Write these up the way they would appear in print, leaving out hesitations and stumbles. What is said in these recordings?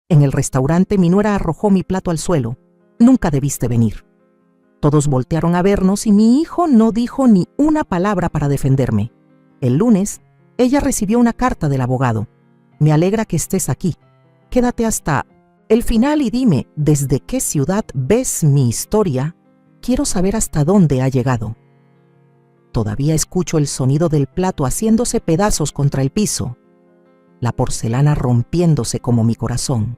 En el restaurante mi nuera arrojó mi plato al suelo. Nunca debiste venir. Todos voltearon a vernos y mi hijo no dijo ni una palabra para defenderme. El lunes, ella recibió una carta del abogado. Me alegra que estés aquí. Quédate hasta el final y dime, ¿desde qué ciudad ves mi historia? Quiero saber hasta dónde ha llegado. Todavía escucho el sonido del plato haciéndose pedazos contra el piso, la porcelana rompiéndose como mi corazón.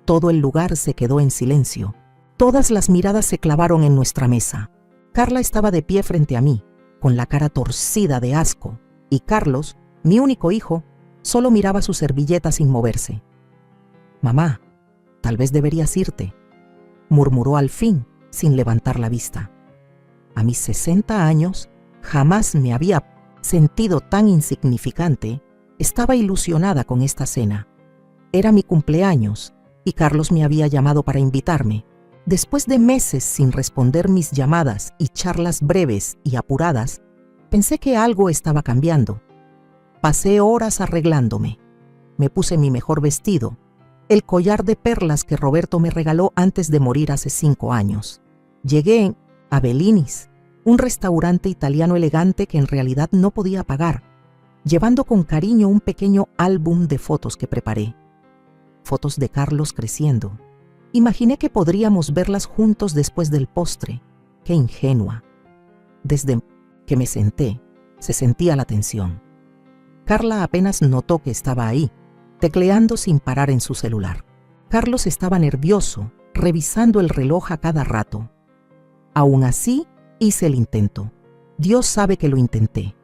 Todo el lugar se quedó en silencio. Todas las miradas se clavaron en nuestra mesa. Carla estaba de pie frente a mí, con la cara torcida de asco, y Carlos, mi único hijo, solo miraba su servilleta sin moverse. «Mamá, tal vez deberías irte», murmuró al fin, sin levantar la vista. A mis 60 años, jamás me había sentido tan insignificante. Estaba ilusionada con esta cena. Era mi cumpleaños, y Carlos me había llamado para invitarme. Después de meses sin responder mis llamadas y charlas breves y apuradas, pensé que algo estaba cambiando. Pasé horas arreglándome. Me puse mi mejor vestido, el collar de perlas que Roberto me regaló antes de morir hace 5 años. Llegué a Bellinis, un restaurante italiano elegante que en realidad no podía pagar, llevando con cariño un pequeño álbum de fotos que preparé. Fotos de Carlos creciendo. Imaginé que podríamos verlas juntos después del postre. ¡Qué ingenua! Desde que me senté, se sentía la tensión. Carla apenas notó que estaba ahí, tecleando sin parar en su celular. Carlos estaba nervioso, revisando el reloj a cada rato. Aún así, hice el intento. Dios sabe que lo intenté.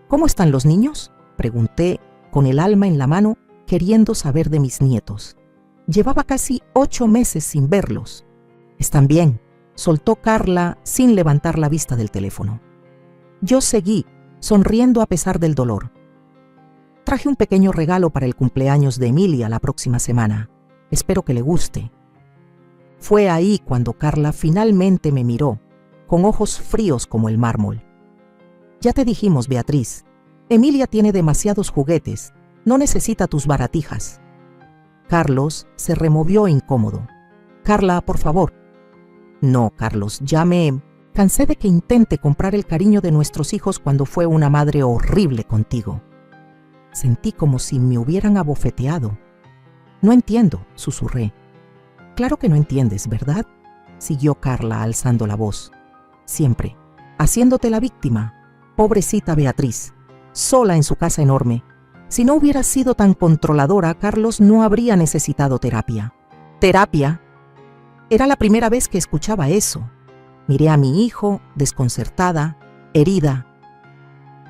«¿Cómo están los niños?», pregunté, con el alma en la mano, queriendo saber de mis nietos. Llevaba casi 8 meses sin verlos. «Están bien», soltó Carla sin levantar la vista del teléfono. Yo seguí, sonriendo a pesar del dolor. «Traje un pequeño regalo para el cumpleaños de Emilia la próxima semana. Espero que le guste». Fue ahí cuando Carla finalmente me miró, con ojos fríos como el mármol. «Ya te dijimos, Beatriz, Emilia tiene demasiados juguetes, no necesita tus baratijas». Carlos se removió incómodo. «Carla, por favor». «No, Carlos, ya me cansé de que intente comprar el cariño de nuestros hijos cuando fue una madre horrible contigo». Sentí como si me hubieran abofeteado. «No entiendo», susurré. «Claro que no entiendes, ¿verdad?», siguió Carla alzando la voz. «Siempre, haciéndote la víctima. Pobrecita Beatriz, sola en su casa enorme. Si no hubiera sido tan controladora, Carlos no habría necesitado terapia». «¿Terapia?». Era la primera vez que escuchaba eso. Miré a mi hijo, desconcertada, herida.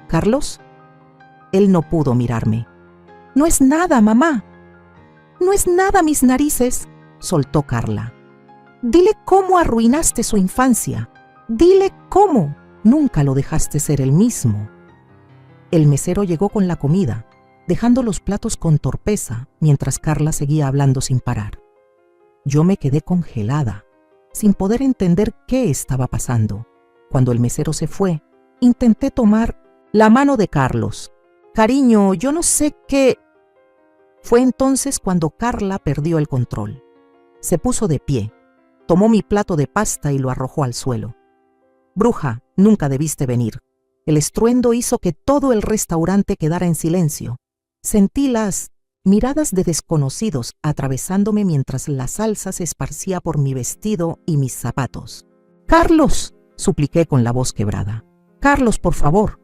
«¿Carlos?». Él no pudo mirarme. «No es nada, mamá». «No es nada, mis narices», soltó Carla. «Dile cómo arruinaste su infancia. Dile cómo nunca lo dejaste ser el mismo». El mesero llegó con la comida, dejando los platos con torpeza mientras Carla seguía hablando sin parar. Yo me quedé congelada, sin poder entender qué estaba pasando. Cuando el mesero se fue, intenté tomar la mano de Carlos. «Cariño, yo no sé qué». Fue entonces cuando Carla perdió el control. Se puso de pie, tomó mi plato de pasta y lo arrojó al suelo. «Bruja, nunca debiste venir». El estruendo hizo que todo el restaurante quedara en silencio. Sentí las miradas de desconocidos atravesándome mientras la salsa se esparcía por mi vestido y mis zapatos. «¡Carlos!», supliqué con la voz quebrada. «¡Carlos, por favor!».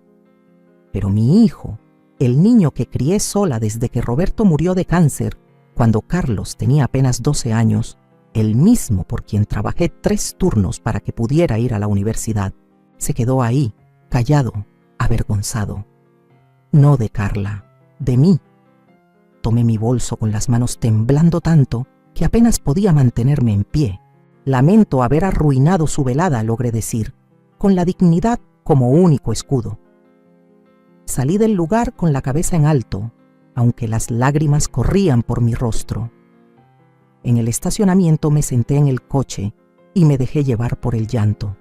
Pero mi hijo, el niño que crié sola desde que Roberto murió de cáncer, cuando Carlos tenía apenas 12 años, el mismo por quien trabajé 3 turnos para que pudiera ir a la universidad, se quedó ahí, callado, avergonzado. No de Carla, de mí. Tomé mi bolso con las manos temblando tanto que apenas podía mantenerme en pie. «Lamento haber arruinado su velada», logré decir, con la dignidad como único escudo. Salí del lugar con la cabeza en alto, aunque las lágrimas corrían por mi rostro. En el estacionamiento me senté en el coche y me dejé llevar por el llanto.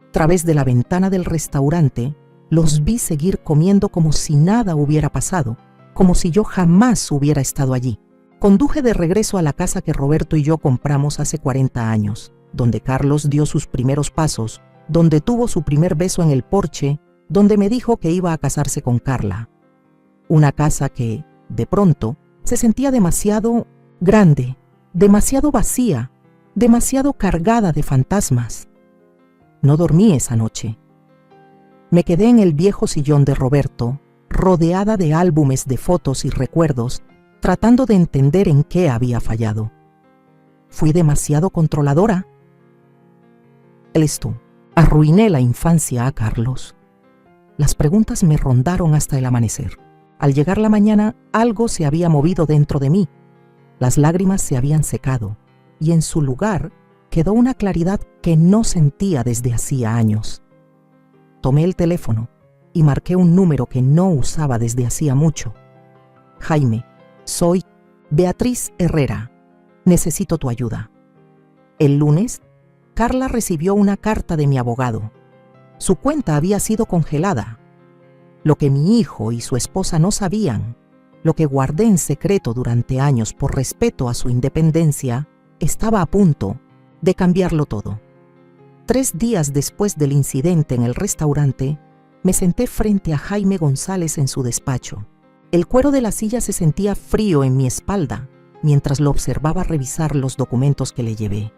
A través de la ventana del restaurante, los vi seguir comiendo como si nada hubiera pasado, como si yo jamás hubiera estado allí, Conduje de regreso a la casa que Roberto y yo compramos hace 40 años, donde Carlos dio sus primeros pasos, donde tuvo su primer beso en el porche, donde me dijo que iba a casarse con Carla. Una casa que, de pronto, se sentía demasiado grande, demasiado vacía, demasiado cargada de fantasmas. No dormí esa noche. Me quedé en el viejo sillón de Roberto, rodeada de álbumes de fotos y recuerdos, tratando de entender en qué había fallado. ¿Fui demasiado controladora? Eres tú. Arruiné la infancia a Carlos. Las preguntas me rondaron hasta el amanecer. Al llegar la mañana, algo se había movido dentro de mí. Las lágrimas se habían secado, y en su lugar quedó una claridad que no sentía desde hacía años. Tomé el teléfono y marqué un número que no usaba desde hacía mucho. Jaime, soy Beatriz Herrera. Necesito tu ayuda. El lunes, Carla recibió una carta de mi abogado. Su cuenta había sido congelada. Lo que mi hijo y su esposa no sabían, lo que guardé en secreto durante años por respeto a su independencia, estaba a punto de cambiarlo todo. 3 días después del incidente en el restaurante, me senté frente a Jaime González en su despacho. El cuero de la silla se sentía frío en mi espalda mientras lo observaba revisar los documentos que le llevé.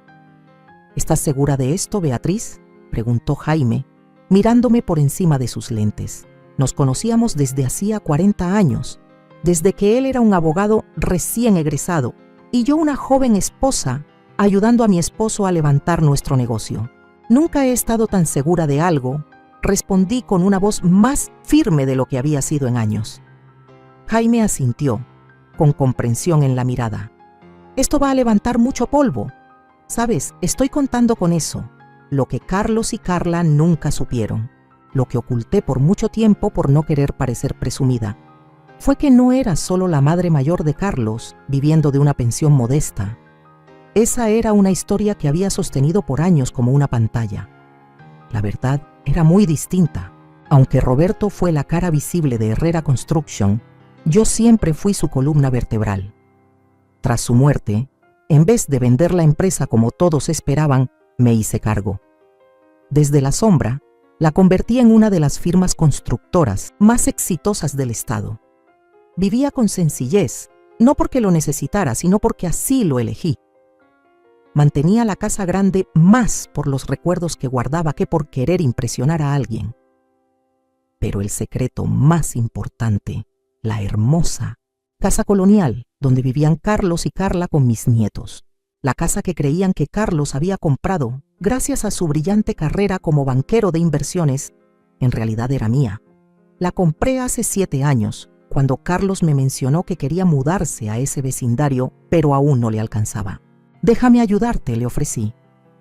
¿Estás segura de esto, Beatriz?, preguntó Jaime, mirándome por encima de sus lentes. Nos conocíamos desde hacía 40 años, desde que él era un abogado recién egresado y yo una joven esposa ayudando a mi esposo a levantar nuestro negocio. Nunca he estado tan segura de algo, respondí con una voz más firme de lo que había sido en años. Jaime asintió, con comprensión en la mirada. Esto va a levantar mucho polvo. Sabes, estoy contando con eso, lo que Carlos y Carla nunca supieron, lo que oculté por mucho tiempo por no querer parecer presumida. Fue que no era solo la madre mayor de Carlos, viviendo de una pensión modesta. Esa era una historia que había sostenido por años como una pantalla. La verdad era muy distinta. Aunque Roberto fue la cara visible de Herrera Construction, yo siempre fui su columna vertebral. Tras su muerte, en vez de vender la empresa como todos esperaban, me hice cargo. Desde la sombra, la convertí en una de las firmas constructoras más exitosas del estado. Vivía con sencillez, no porque lo necesitara, sino porque así lo elegí. Mantenía la casa grande más por los recuerdos que guardaba que por querer impresionar a alguien. Pero el secreto más importante, la hermosa casa colonial donde vivían Carlos y Carla con mis nietos. La casa que creían que Carlos había comprado gracias a su brillante carrera como banquero de inversiones, en realidad era mía. La compré hace 7 años, cuando Carlos me mencionó que quería mudarse a ese vecindario, pero aún no le alcanzaba. Déjame ayudarte, le ofrecí.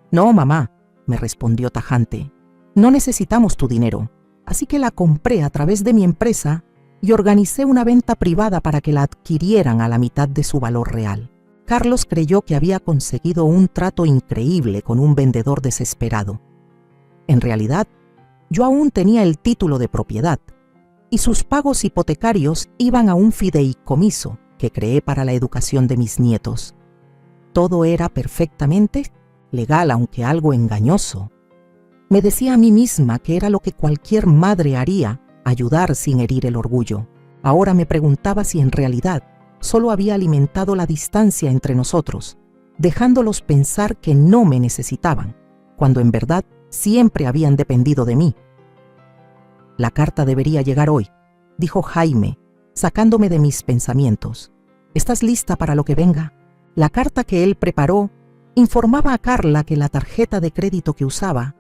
No, mamá, me respondió tajante. No necesitamos tu dinero, así que la compré a través de mi empresa y organicé una venta privada para que la adquirieran a la mitad de su valor real. Carlos creyó que había conseguido un trato increíble con un vendedor desesperado. En realidad, yo aún tenía el título de propiedad y sus pagos hipotecarios iban a un fideicomiso que creé para la educación de mis nietos. Todo era perfectamente legal, aunque algo engañoso. Me decía a mí misma que era lo que cualquier madre haría, ayudar sin herir el orgullo. Ahora me preguntaba si en realidad solo había alimentado la distancia entre nosotros, dejándolos pensar que no me necesitaban, cuando en verdad siempre habían dependido de mí. La carta debería llegar hoy, dijo Jaime, sacándome de mis pensamientos. ¿Estás lista para lo que venga? La carta que él preparó informaba a Carla que la tarjeta de crédito que usaba,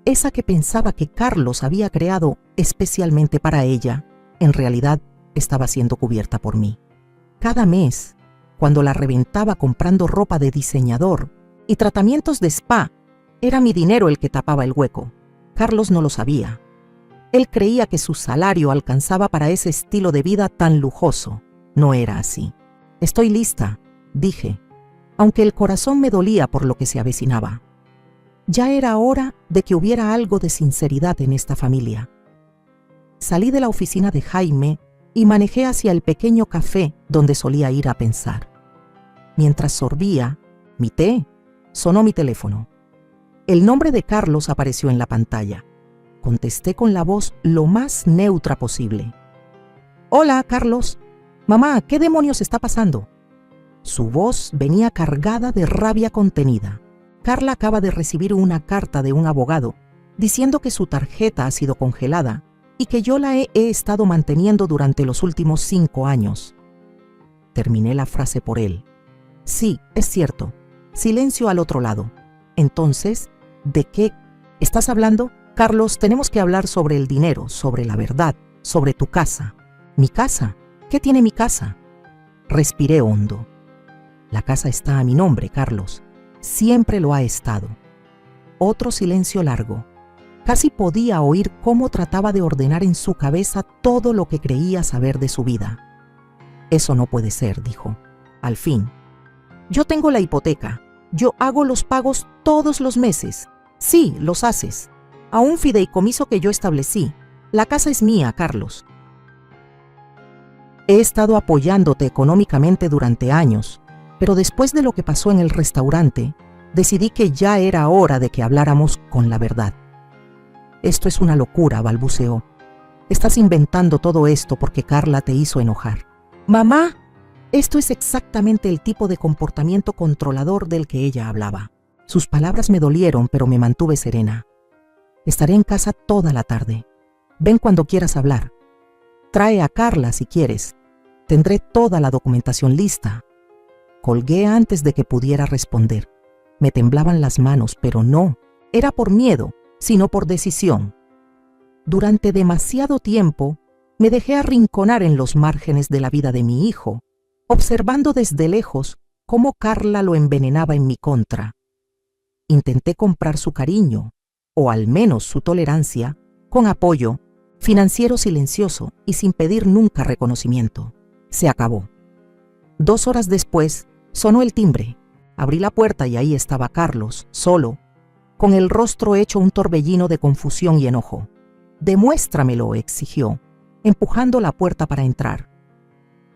esa que pensaba que Carlos había creado especialmente para ella, en realidad estaba siendo cubierta por mí. Cada mes, cuando la reventaba comprando ropa de diseñador y tratamientos de spa, era mi dinero el que tapaba el hueco. Carlos no lo sabía. Él creía que su salario alcanzaba para ese estilo de vida tan lujoso. No era así. Estoy lista, dije, aunque el corazón me dolía por lo que se avecinaba. Ya era hora de que hubiera algo de sinceridad en esta familia. Salí de la oficina de Jaime y manejé hacia el pequeño café donde solía ir a pensar. Mientras sorbía mi té, sonó mi teléfono. El nombre de Carlos apareció en la pantalla. Contesté con la voz lo más neutra posible. «Hola, Carlos. Mamá, ¿qué demonios está pasando?» Su voz venía cargada de rabia contenida. Carla acaba de recibir una carta de un abogado diciendo que su tarjeta ha sido congelada y que yo la he estado manteniendo durante los últimos 5 años. Terminé la frase por él. Sí, es cierto. Silencio al otro lado. Entonces, ¿de qué estás hablando? Carlos, tenemos que hablar sobre el dinero, sobre la verdad, sobre tu casa. ¿Mi casa? ¿Qué tiene mi casa? Respiré hondo. La casa está a mi nombre, Carlos. Siempre lo ha estado. Otro silencio largo. Casi podía oír cómo trataba de ordenar en su cabeza todo lo que creía saber de su vida. Eso no puede ser, dijo. Al fin. Yo tengo la hipoteca. Yo hago los pagos todos los meses. Sí, los haces. A un fideicomiso que yo establecí. La casa es mía, Carlos. He estado apoyándote económicamente durante años, pero después de lo que pasó en el restaurante, decidí que ya era hora de que habláramos con la verdad. Esto es una locura, balbuceó. Estás inventando todo esto porque Carla te hizo enojar. Mamá, esto es exactamente el tipo de comportamiento controlador del que ella hablaba. Sus palabras me dolieron, pero me mantuve serena. Estaré en casa toda la tarde. Ven cuando quieras hablar. Trae a Carla si quieres. Tendré toda la documentación lista. Colgué antes de que pudiera responder. Me temblaban las manos, pero no era por miedo, sino por decisión. Durante demasiado tiempo me dejé arrinconar en los márgenes de la vida de mi hijo, observando desde lejos cómo Carla lo envenenaba en mi contra. Intenté comprar su cariño, o al menos su tolerancia, con apoyo financiero silencioso y sin pedir nunca reconocimiento. Se acabó. 2 horas después, sonó el timbre. Abrí la puerta y ahí estaba Carlos, solo, con el rostro hecho un torbellino de confusión y enojo. «Demuéstramelo», exigió, empujando la puerta para entrar.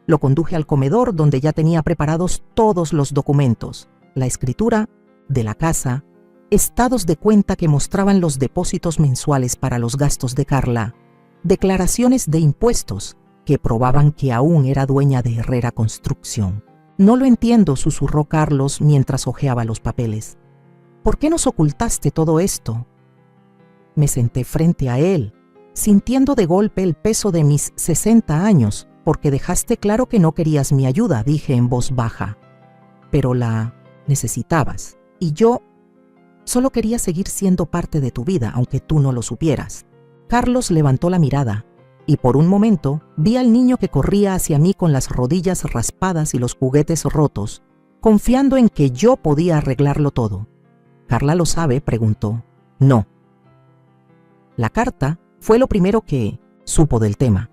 Lo conduje al comedor donde ya tenía preparados todos los documentos, la escritura de la casa, estados de cuenta que mostraban los depósitos mensuales para los gastos de Carla, declaraciones de impuestos que probaban que aún era dueña de Herrera Construcción. «No lo entiendo», susurró Carlos mientras hojeaba los papeles. «¿Por qué nos ocultaste todo esto?» Me senté frente a él, sintiendo de golpe el peso de mis 60 años, porque dejaste claro que no querías mi ayuda, dije en voz baja. Pero la necesitabas, y yo solo quería seguir siendo parte de tu vida, aunque tú no lo supieras. Carlos levantó la mirada, y por un momento vi al niño que corría hacia mí con las rodillas raspadas y los juguetes rotos, confiando en que yo podía arreglarlo todo. «¿Carla lo sabe?», preguntó. «No». La carta fue lo primero que supo del tema.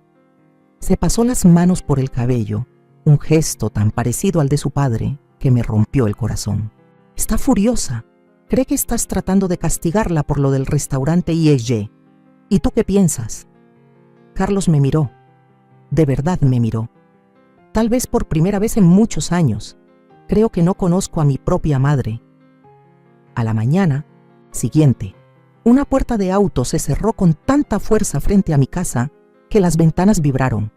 Se pasó las manos por el cabello, un gesto tan parecido al de su padre que me rompió el corazón. «Está furiosa. Cree que estás tratando de castigarla por lo del restaurante IEG. ¿Y tú qué piensas?» Carlos me miró. De verdad me miró. Tal vez por primera vez en muchos años. Creo que no conozco a mi propia madre. A la mañana siguiente, una puerta de auto se cerró con tanta fuerza frente a mi casa que las ventanas vibraron.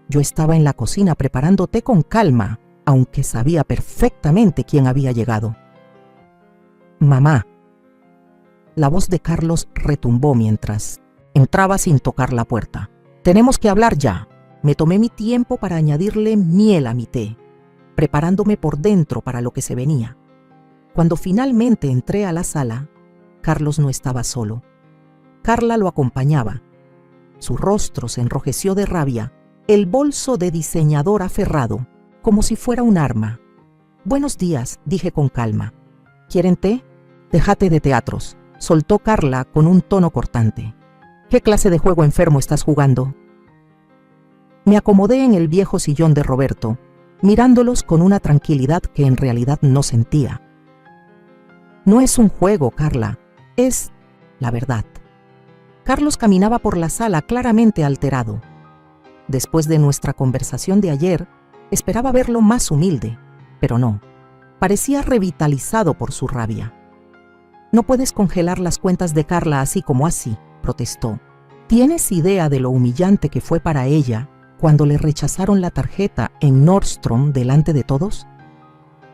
Yo estaba en la cocina preparando té con calma, aunque sabía perfectamente quién había llegado. «Mamá». La voz de Carlos retumbó mientras entraba sin tocar la puerta. «Tenemos que hablar ya». Me tomé mi tiempo para añadirle miel a mi té, preparándome por dentro para lo que se venía. Cuando finalmente entré a la sala, Carlos no estaba solo. Carla lo acompañaba. Su rostro se enrojeció de rabia, el bolso de diseñador aferrado, como si fuera un arma. «Buenos días», dije con calma. «¿Quieren té?» «Déjate de teatros», soltó Carla con un tono cortante. «¿Qué clase de juego enfermo estás jugando?» Me acomodé en el viejo sillón de Roberto, mirándolos con una tranquilidad que en realidad no sentía. «No es un juego, Carla, es la verdad». Carlos caminaba por la sala claramente alterado. Después de nuestra conversación de ayer, esperaba verlo más humilde, Pero no, parecía revitalizado por su rabia. No puedes congelar las cuentas de Carla así como así, protestó. ¿Tienes idea de lo humillante que fue para ella cuando le rechazaron la tarjeta en Nordstrom delante de todos?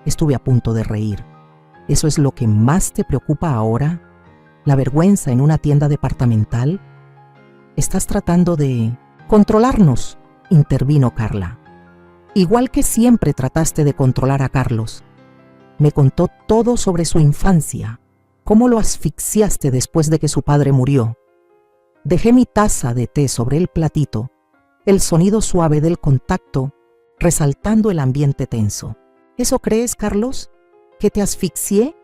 Estuve a punto de reír. ¿Eso es lo que más te preocupa ahora? ¿La vergüenza en una tienda departamental? Estás tratando de controlarnos, intervino Carla. Igual que siempre trataste de controlar a Carlos. Me contó todo sobre su infancia, cómo lo asfixiaste después de que su padre murió. Dejé mi taza de té sobre el platito, el sonido suave del contacto resaltando el ambiente tenso. ¿Eso crees, Carlos? ¿Que te asfixié?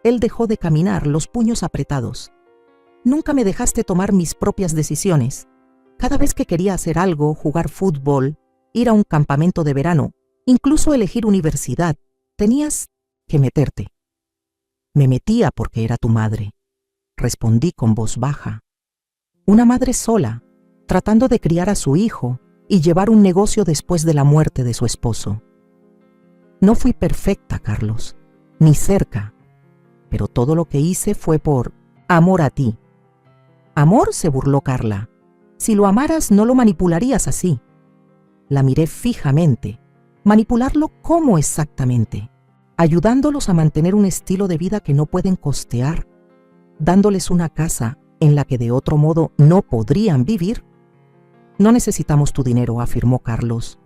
Él dejó de caminar, los puños apretados. Nunca me dejaste tomar mis propias decisiones. Cada vez que quería hacer algo, jugar fútbol, ir a un campamento de verano, incluso elegir universidad, tenías que meterte. Me metía porque era tu madre, respondí con voz baja. Una madre sola, tratando de criar a su hijo y llevar un negocio después de la muerte de su esposo. No fui perfecta, Carlos, ni cerca, pero todo lo que hice fue por amor a ti. ¿Amor?, se burló Carla. Si lo amaras, no lo manipularías así. La miré fijamente. ¿Manipularlo cómo exactamente? Ayudándolos a mantener un estilo de vida que no pueden costear, dándoles una casa en la que de otro modo no podrían vivir. No necesitamos tu dinero, afirmó Carlos.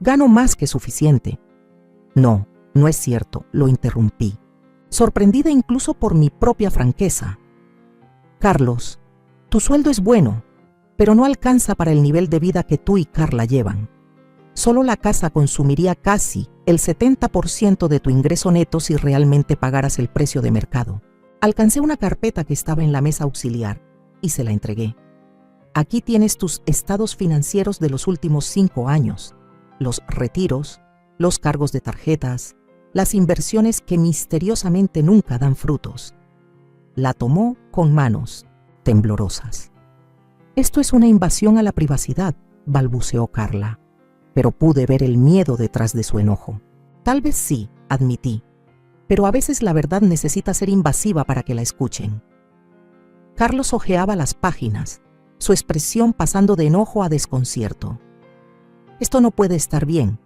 Gano más que suficiente. No, no es cierto, lo interrumpí, sorprendida incluso por mi propia franqueza. Carlos, tu sueldo es bueno, pero no alcanza para el nivel de vida que tú y Carla llevan. Solo la casa consumiría casi el 70% de tu ingreso neto si realmente pagaras el precio de mercado. Alcancé una carpeta que estaba en la mesa auxiliar y se la entregué. Aquí tienes tus estados financieros de los últimos 5 años, los retiros, los cargos de tarjetas, las inversiones que misteriosamente nunca dan frutos. La tomó con manos temblorosas. Esto es una invasión a la privacidad, balbuceó Carla, pero pude ver el miedo detrás de su enojo. Tal vez sí, admití, pero a veces la verdad necesita ser invasiva para que la escuchen. Carlos hojeaba las páginas, su expresión pasando de enojo a desconcierto. Esto no puede estar bien.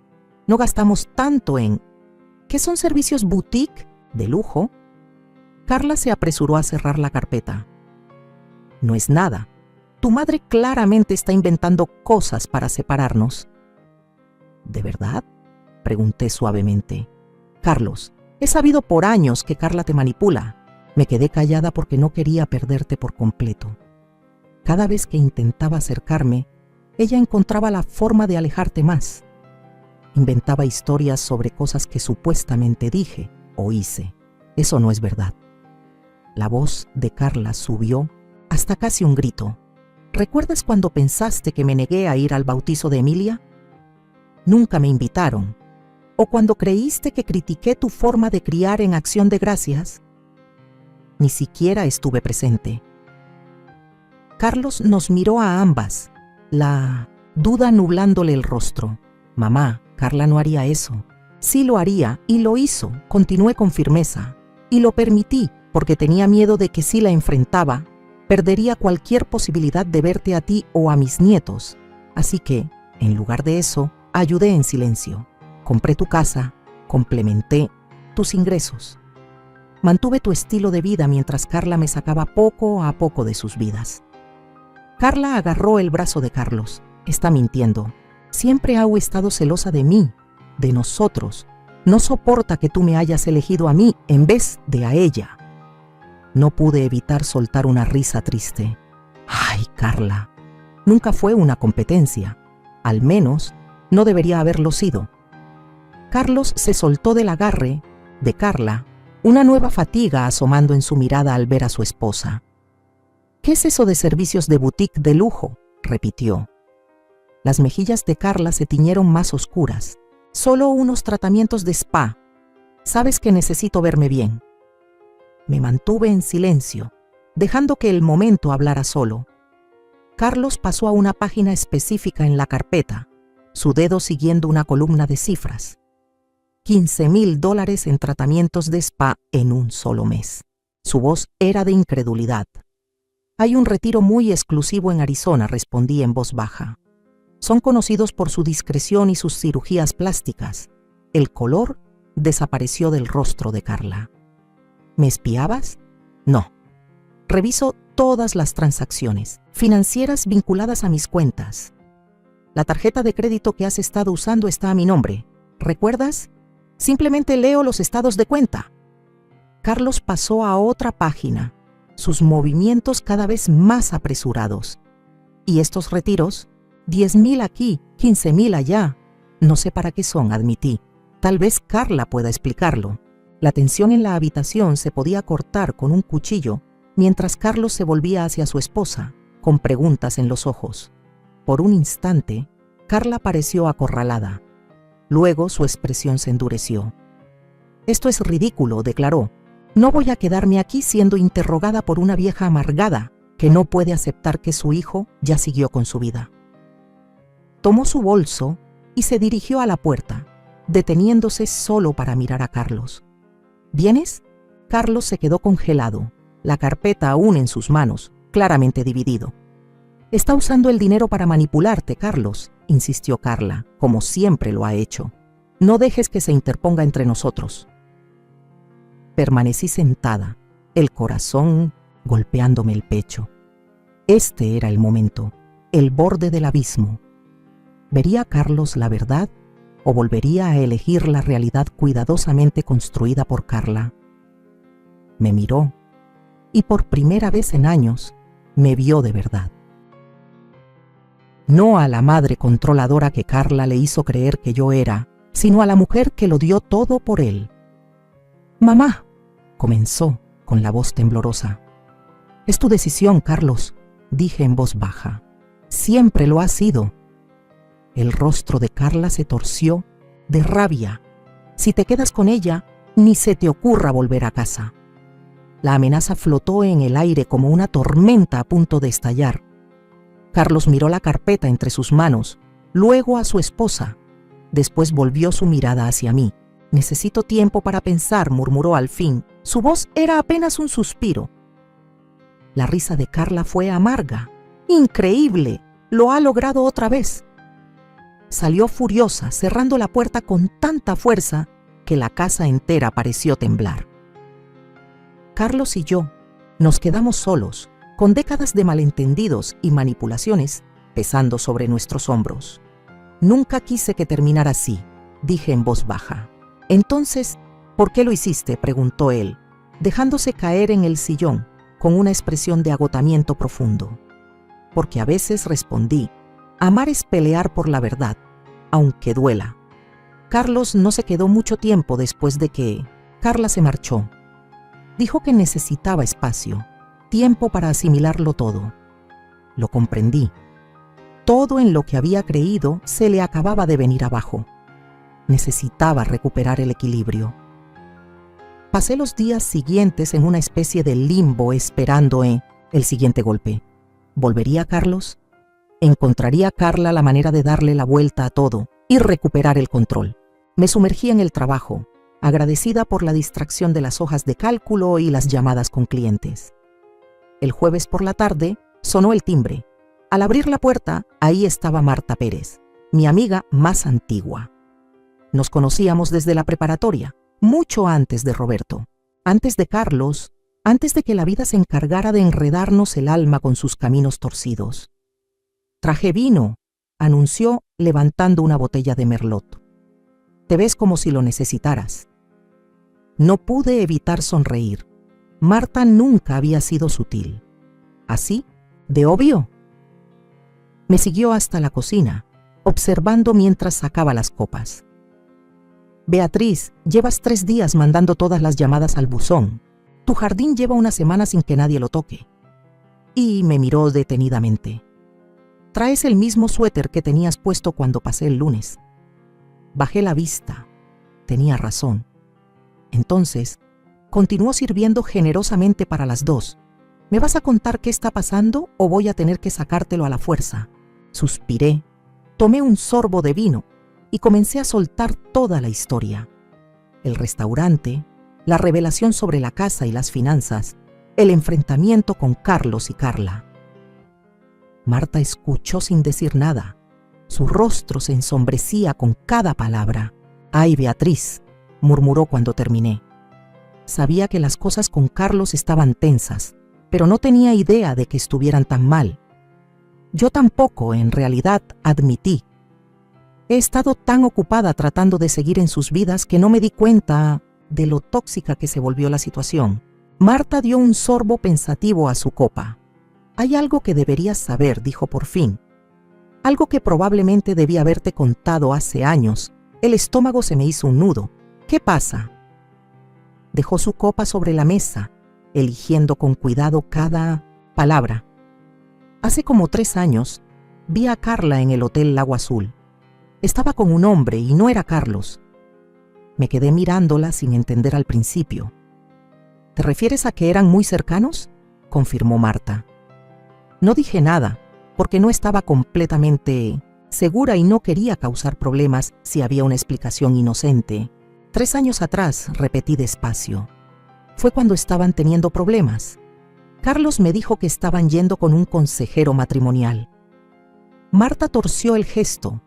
No gastamos tanto en... ¿Qué son servicios boutique? ¿De lujo? Carla se apresuró a cerrar la carpeta. No es nada. Tu madre claramente está inventando cosas para separarnos. ¿De verdad?, pregunté suavemente. Carlos, he sabido por años que Carla te manipula. Me quedé callada porque no quería perderte por completo. Cada vez que intentaba acercarme, ella encontraba la forma de alejarte más. Inventaba historias sobre cosas que supuestamente dije o hice. Eso no es verdad. La voz de Carla subió hasta casi un grito. ¿Recuerdas cuando pensaste que me negué a ir al bautizo de Emilia? Nunca me invitaron. ¿O cuando creíste que critiqué tu forma de criar en Acción de Gracias? Ni siquiera estuve presente. Carlos nos miró a ambas, la duda nublándole el rostro. Mamá, Carla no haría eso. Sí lo haría, y lo hizo, continué con firmeza. Y lo permití, porque tenía miedo de que si la enfrentaba, perdería cualquier posibilidad de verte a ti o a mis nietos. Así que, en lugar de eso, ayudé en silencio. Compré tu casa, complementé tus ingresos. Mantuve tu estilo de vida mientras Carla me sacaba poco a poco de sus vidas. Carla agarró el brazo de Carlos. Está mintiendo. Siempre ha estado celosa de mí, de nosotros. No soporta que tú me hayas elegido a mí en vez de a ella. No pude evitar soltar una risa triste. Ay, Carla, nunca fue una competencia. Al menos, no debería haberlo sido. Carlos se soltó del agarre de Carla, una nueva fatiga asomando en su mirada al ver a su esposa. ¿Qué es eso de servicios de boutique de lujo?, repitió. Las mejillas de Carla se tiñeron más oscuras. Solo unos tratamientos de spa. Sabes que necesito verme bien. Me mantuve en silencio, dejando que el momento hablara solo. Carlos pasó a una página específica en la carpeta, su dedo siguiendo una columna de cifras. $15,000 en tratamientos de spa en un solo mes. Su voz era de incredulidad. Hay un retiro muy exclusivo en Arizona, respondí en voz baja. Son conocidos por su discreción y sus cirugías plásticas. El color desapareció del rostro de Carla. ¿Me espiabas? No. Reviso todas las transacciones financieras vinculadas a mis cuentas. La tarjeta de crédito que has estado usando está a mi nombre. ¿Recuerdas? Simplemente leo los estados de cuenta. Carlos pasó a otra página, sus movimientos cada vez más apresurados. ¿Y estos retiros? 10,000 aquí, 15,000 allá. No sé para qué son, admití. Tal vez Carla pueda explicarlo. La tensión en la habitación se podía cortar con un cuchillo mientras Carlos se volvía hacia su esposa, con preguntas en los ojos. Por un instante, Carla pareció acorralada. Luego su expresión se endureció. «Esto es ridículo», declaró. «No voy a quedarme aquí siendo interrogada por una vieja amargada que no puede aceptar que su hijo ya siguió con su vida». Tomó su bolso y se dirigió a la puerta, deteniéndose solo para mirar a Carlos. «¿Vienes?» Carlos se quedó congelado, la carpeta aún en sus manos, claramente dividido. «Está usando el dinero para manipularte, Carlos», insistió Carla, como siempre lo ha hecho. «No dejes que se interponga entre nosotros». Permanecí sentada, el corazón golpeándome el pecho. Este era el momento, el borde del abismo. ¿Vería Carlos la verdad o volvería a elegir la realidad cuidadosamente construida por Carla? Me miró y por primera vez en años me vio de verdad. No a la madre controladora que Carla le hizo creer que yo era, sino a la mujer que lo dio todo por él. «Mamá», comenzó con la voz temblorosa. «Es tu decisión, Carlos», dije en voz baja. «Siempre lo ha sido». El rostro de Carla se torció de rabia. «Si te quedas con ella, ni se te ocurra volver a casa». La amenaza flotó en el aire como una tormenta a punto de estallar. Carlos miró la carpeta entre sus manos, luego a su esposa. Después volvió su mirada hacia mí. «Necesito tiempo para pensar», murmuró al fin. Su voz era apenas un suspiro. La risa de Carla fue amarga. «¡Increíble! Lo ha logrado otra vez». Salió furiosa, cerrando la puerta con tanta fuerza que la casa entera pareció temblar. Carlos y yo nos quedamos solos, con décadas de malentendidos y manipulaciones pesando sobre nuestros hombros. «Nunca quise que terminara así», dije en voz baja. «Entonces, ¿por qué lo hiciste?», preguntó él, dejándose caer en el sillón con una expresión de agotamiento profundo. «Porque a veces», respondí, «amar es pelear por la verdad, aunque duela». Carlos no se quedó mucho tiempo después de que Carla se marchó. Dijo que necesitaba espacio, tiempo para asimilarlo todo. Lo comprendí. Todo en lo que había creído se le acababa de venir abajo. Necesitaba recuperar el equilibrio. Pasé los días siguientes en una especie de limbo esperando el siguiente golpe. ¿Volvería Carlos? ¿Encontraría Carla la manera de darle la vuelta a todo y recuperar el control? Me sumergí en el trabajo, agradecida por la distracción de las hojas de cálculo y las llamadas con clientes. El jueves por la tarde sonó el timbre. Al abrir la puerta, ahí estaba Marta Pérez, mi amiga más antigua. Nos conocíamos desde la preparatoria, mucho antes de Roberto, antes de Carlos, antes de que la vida se encargara de enredarnos el alma con sus caminos torcidos. «Traje vino», anunció levantando una botella de Merlot. «Te ves como si lo necesitaras». No pude evitar sonreír. Marta nunca había sido sutil. ¿Así? ¿De obvio? Me siguió hasta la cocina, observando mientras sacaba las copas. «Beatriz, llevas 3 días mandando todas las llamadas al buzón. Tu jardín lleva una semana sin que nadie lo toque». Y me miró detenidamente. «Traes el mismo suéter que tenías puesto cuando pasé el lunes». Bajé la vista. Tenía razón. Entonces, continuó sirviendo generosamente para las 2. «¿Me vas a contar qué está pasando o voy a tener que sacártelo a la fuerza?». Suspiré, tomé un sorbo de vino y comencé a soltar toda la historia. el restaurante, la revelación sobre la casa y las finanzas, el enfrentamiento con Carlos y Carla. Marta escuchó sin decir nada. Su rostro se ensombrecía con cada palabra. «Ay, Beatriz», murmuró cuando terminé. Sabía que las cosas con Carlos estaban tensas, pero no tenía idea de que estuvieran tan mal. Yo tampoco, en realidad, admití. He estado tan ocupada tratando de seguir en sus vidas que no me di cuenta de lo tóxica que se volvió la situación. Marta dio un sorbo pensativo a su copa. «Hay algo que deberías saber», dijo por fin. «Algo que probablemente debí haberte contado hace años». El estómago se me hizo un nudo. «¿Qué pasa?». Dejó su copa sobre la mesa, eligiendo con cuidado cada palabra. «Hace como 3 años, vi a Carla en el Hotel Lago Azul. Estaba con un hombre y no era Carlos». Me quedé mirándola sin entender al principio. «¿Te refieres a que eran muy cercanos?», confirmó Marta. No dije nada, porque no estaba completamente segura y no quería causar problemas si había una explicación inocente. 3 años atrás, repetí despacio. Fue cuando estaban teniendo problemas. Carlos me dijo que estaban yendo con un consejero matrimonial. Marta torció el gesto,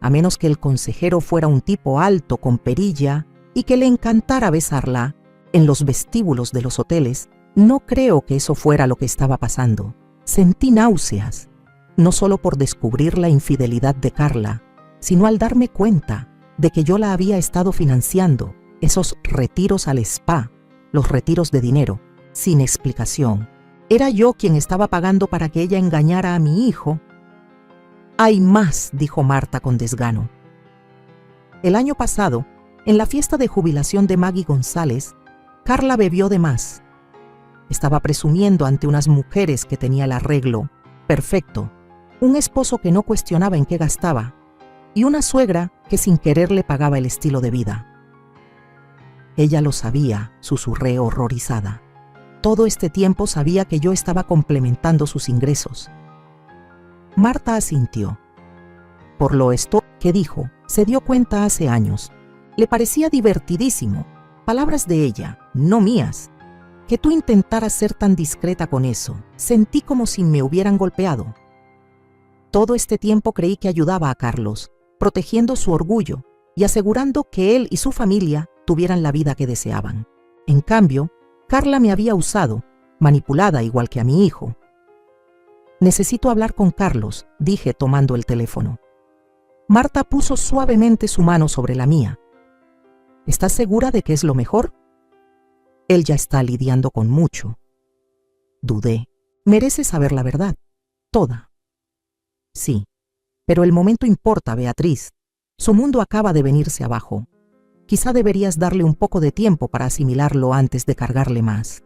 a menos que el consejero fuera un tipo alto con perilla y que le encantara besarla en los vestíbulos de los hoteles. No creo que eso fuera lo que estaba pasando. Sentí náuseas, no solo por descubrir la infidelidad de Carla, sino al darme cuenta de que yo la había estado financiando, esos retiros al spa, los retiros de dinero, sin explicación. ¿Era yo quien estaba pagando para que ella engañara a mi hijo? «Hay más», dijo Marta con desgano. «El año pasado, en la fiesta de jubilación de Maggie González, Carla bebió de más. Estaba presumiendo ante unas mujeres que tenía el arreglo perfecto, un esposo que no cuestionaba en qué gastaba y una suegra que sin querer le pagaba el estilo de vida. Ella lo sabía», susurré horrorizada. «Todo este tiempo sabía que yo estaba complementando sus ingresos». Marta asintió. Por lo esto que dijo, se dio cuenta hace años. Le parecía divertidísimo. Palabras de ella, no mías. Que tú intentaras ser tan discreta con eso. Sentí como si me hubieran golpeado. Todo este tiempo creí que ayudaba a Carlos, protegiendo su orgullo y asegurando que él y su familia tuvieran la vida que deseaban. En cambio, Carla me había usado, manipulada igual que a mi hijo. «Necesito hablar con Carlos», dije tomando el teléfono. Marta puso suavemente su mano sobre la mía. «¿Estás segura de que es lo mejor?». «Él ya está lidiando con mucho». Dudé. «Merece saber la verdad, toda». «Sí, pero el momento importa, Beatriz. Su mundo acaba de venirse abajo. Quizá deberías darle un poco de tiempo para asimilarlo antes de cargarle más».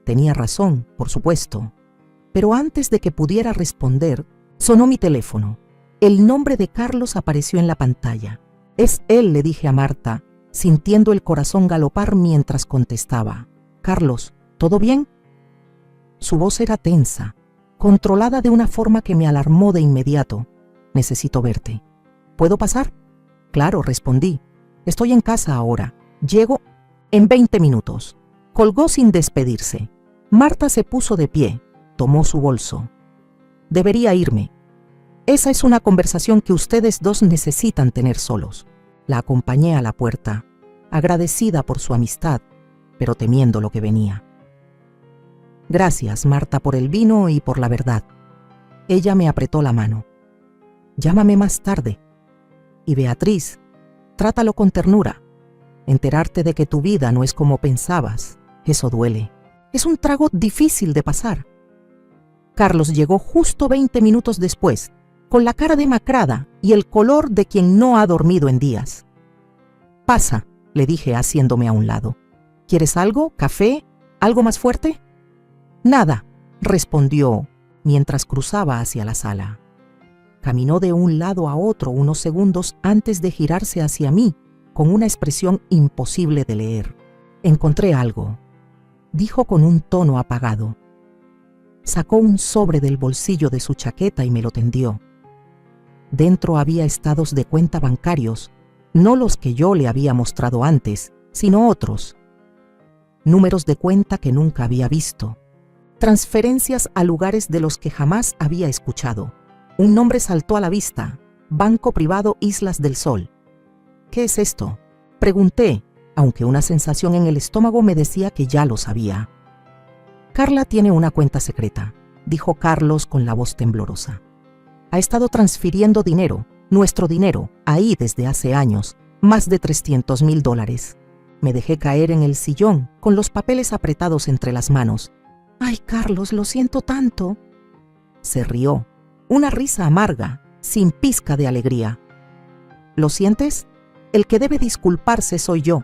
Tenía razón, por supuesto. Pero antes de que pudiera responder, sonó mi teléfono. El nombre de Carlos apareció en la pantalla. «Es él», le dije a Marta, sintiendo el corazón galopar mientras contestaba. «Carlos, ¿todo bien?». Su voz era tensa, controlada de una forma que me alarmó de inmediato. «Necesito verte». «¿Puedo pasar?». «Claro», respondí. «Estoy en casa ahora. Llego en 20 minutos». Colgó sin despedirse. Marta se puso de pie, tomó su bolso. «Debería irme. Esa es una conversación que ustedes dos necesitan tener solos». La acompañé a la puerta, agradecida por su amistad, pero temiendo lo que venía. «Gracias, Marta, por el vino y por la verdad». Ella me apretó la mano. «Llámame más tarde. Y Beatriz, trátalo con ternura. Enterarte de que tu vida no es como pensabas, eso duele. Es un trago difícil de pasar». Carlos llegó justo 20 minutos después, con la cara demacrada y el color de quien no ha dormido en días. «Pasa», le dije haciéndome a un lado. «¿Quieres algo? ¿Café? ¿Algo más fuerte?». «Nada», respondió mientras cruzaba hacia la sala. Caminó de un lado a otro unos segundos antes de girarse hacia mí, con una expresión imposible de leer. «Encontré algo», dijo con un tono apagado. Sacó un sobre del bolsillo de su chaqueta y me lo tendió. Dentro había estados de cuenta bancarios no los que yo le había mostrado antes, sino otros. Números de cuenta que nunca había visto, transferencias a lugares de los que jamás había escuchado. Un nombre saltó a la vista: Banco Privado Islas del Sol. ¿Qué es esto?, pregunté, aunque una sensación en el estómago me decía que ya lo sabía. Carla tiene una cuenta secreta, dijo Carlos con la voz temblorosa. Ha estado transfiriendo dinero, nuestro dinero, ahí desde hace años, más de $300,000. Me dejé caer en el sillón, con los papeles apretados entre las manos. «Ay, Carlos, lo siento tanto». Se rió, una risa amarga, sin pizca de alegría. «¿Lo sientes? El que debe disculparse soy yo.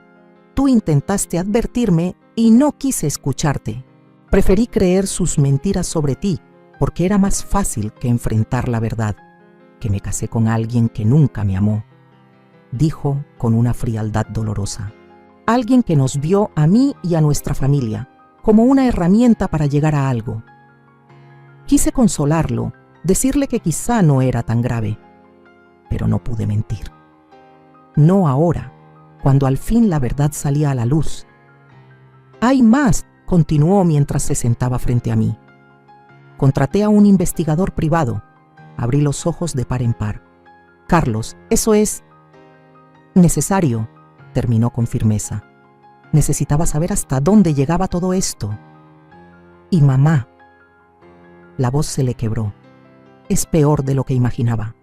Tú intentaste advertirme y no quise escucharte. Preferí creer sus mentiras sobre ti, porque era más fácil que enfrentar la verdad, que me casé con alguien que nunca me amó», dijo con una frialdad dolorosa. «Alguien que nos vio a mí y a nuestra familia como una herramienta para llegar a algo». Quise consolarlo, decirle que quizá no era tan grave, pero no pude mentir. No ahora, cuando al fin la verdad salía a la luz. «Hay más», continuó mientras se sentaba frente a mí. «Contraté a un investigador privado». Abrí los ojos de par en par. «Carlos, eso es necesario», terminó con firmeza. Necesitaba saber hasta dónde llegaba todo esto. «Y mamá». La voz se le quebró. «Es peor de lo que imaginaba».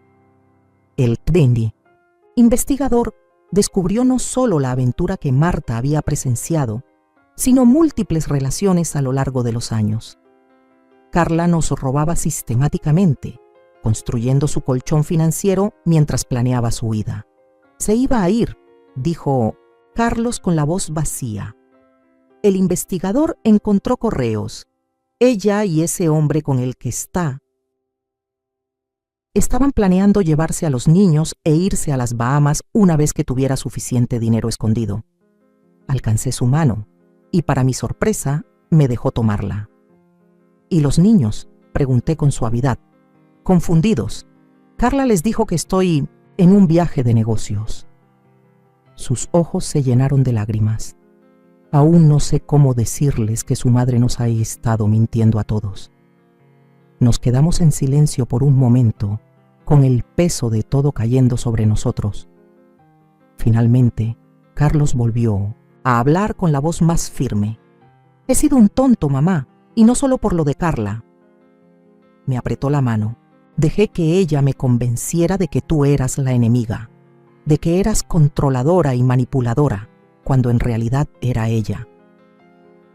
El Dandy, investigador, descubrió no solo la aventura que Marta había presenciado, sino múltiples relaciones a lo largo de los años. Carla nos robaba sistemáticamente, construyendo su colchón financiero mientras planeaba su huida. «Se iba a ir», dijo Carlos con la voz vacía. «El investigador encontró correos. Ella y ese hombre con el que estaban planeando llevarse a los niños e irse a las Bahamas una vez que tuviera suficiente dinero escondido. Alcancé su mano y, para mi sorpresa, me dejó tomarla». «¿Y los niños?», pregunté con suavidad. Confundidos, Carla les dijo que estoy en un viaje de negocios. Sus ojos se llenaron de lágrimas. Aún no sé cómo decirles que su madre nos ha estado mintiendo a todos. Nos quedamos en silencio por un momento, con el peso de todo cayendo sobre nosotros. Finalmente, Carlos volvió a hablar con la voz más firme. «He sido un tonto, mamá, y no solo por lo de Carla». Me apretó la mano. «Dejé que ella me convenciera de que tú eras la enemiga, de que eras controladora y manipuladora, cuando en realidad era ella.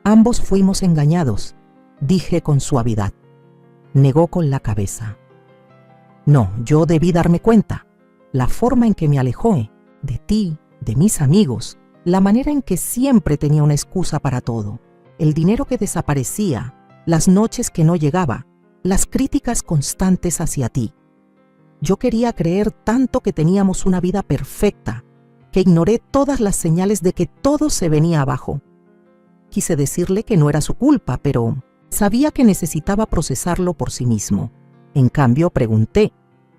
Ambos fuimos engañados», dije con suavidad. Negó con la cabeza. «No, yo debí darme cuenta. La forma en que me alejó de ti, de mis amigos, la manera en que siempre tenía una excusa para todo, el dinero que desaparecía, las noches que no llegaba, las críticas constantes hacia ti. Yo quería creer tanto que teníamos una vida perfecta, que ignoré todas las señales de que todo se venía abajo. Quise decirle que no era su culpa, pero sabía que necesitaba procesarlo por sí mismo. En cambio, pregunté,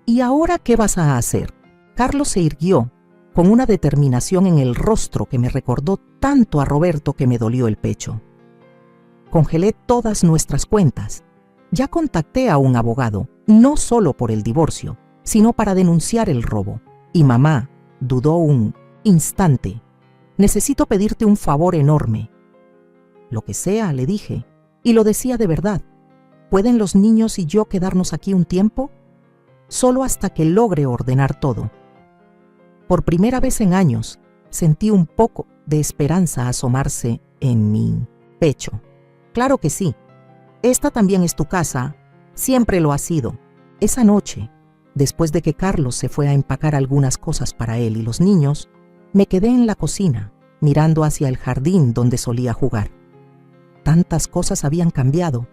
«¿Y ahora qué vas a hacer?». Carlos se irguió, con una determinación en el rostro que me recordó tanto a Roberto que me dolió el pecho. «Congelé todas nuestras cuentas. Ya contacté a un abogado, no solo por el divorcio, sino para denunciar el robo. Y mamá», dudó un instante, «necesito pedirte un favor enorme». «Lo que sea», le dije, y lo decía de verdad. «¿Pueden los niños y yo quedarnos aquí un tiempo? Solo hasta que logre ordenar todo». Por primera vez en años, sentí un poco de esperanza asomarse en mi pecho. «Claro que sí. Esta también es tu casa. Siempre lo ha sido». Esa noche, después de que Carlos se fue a empacar algunas cosas para él y los niños, me quedé en la cocina, mirando hacia el jardín donde solía jugar. Tantas cosas habían cambiado,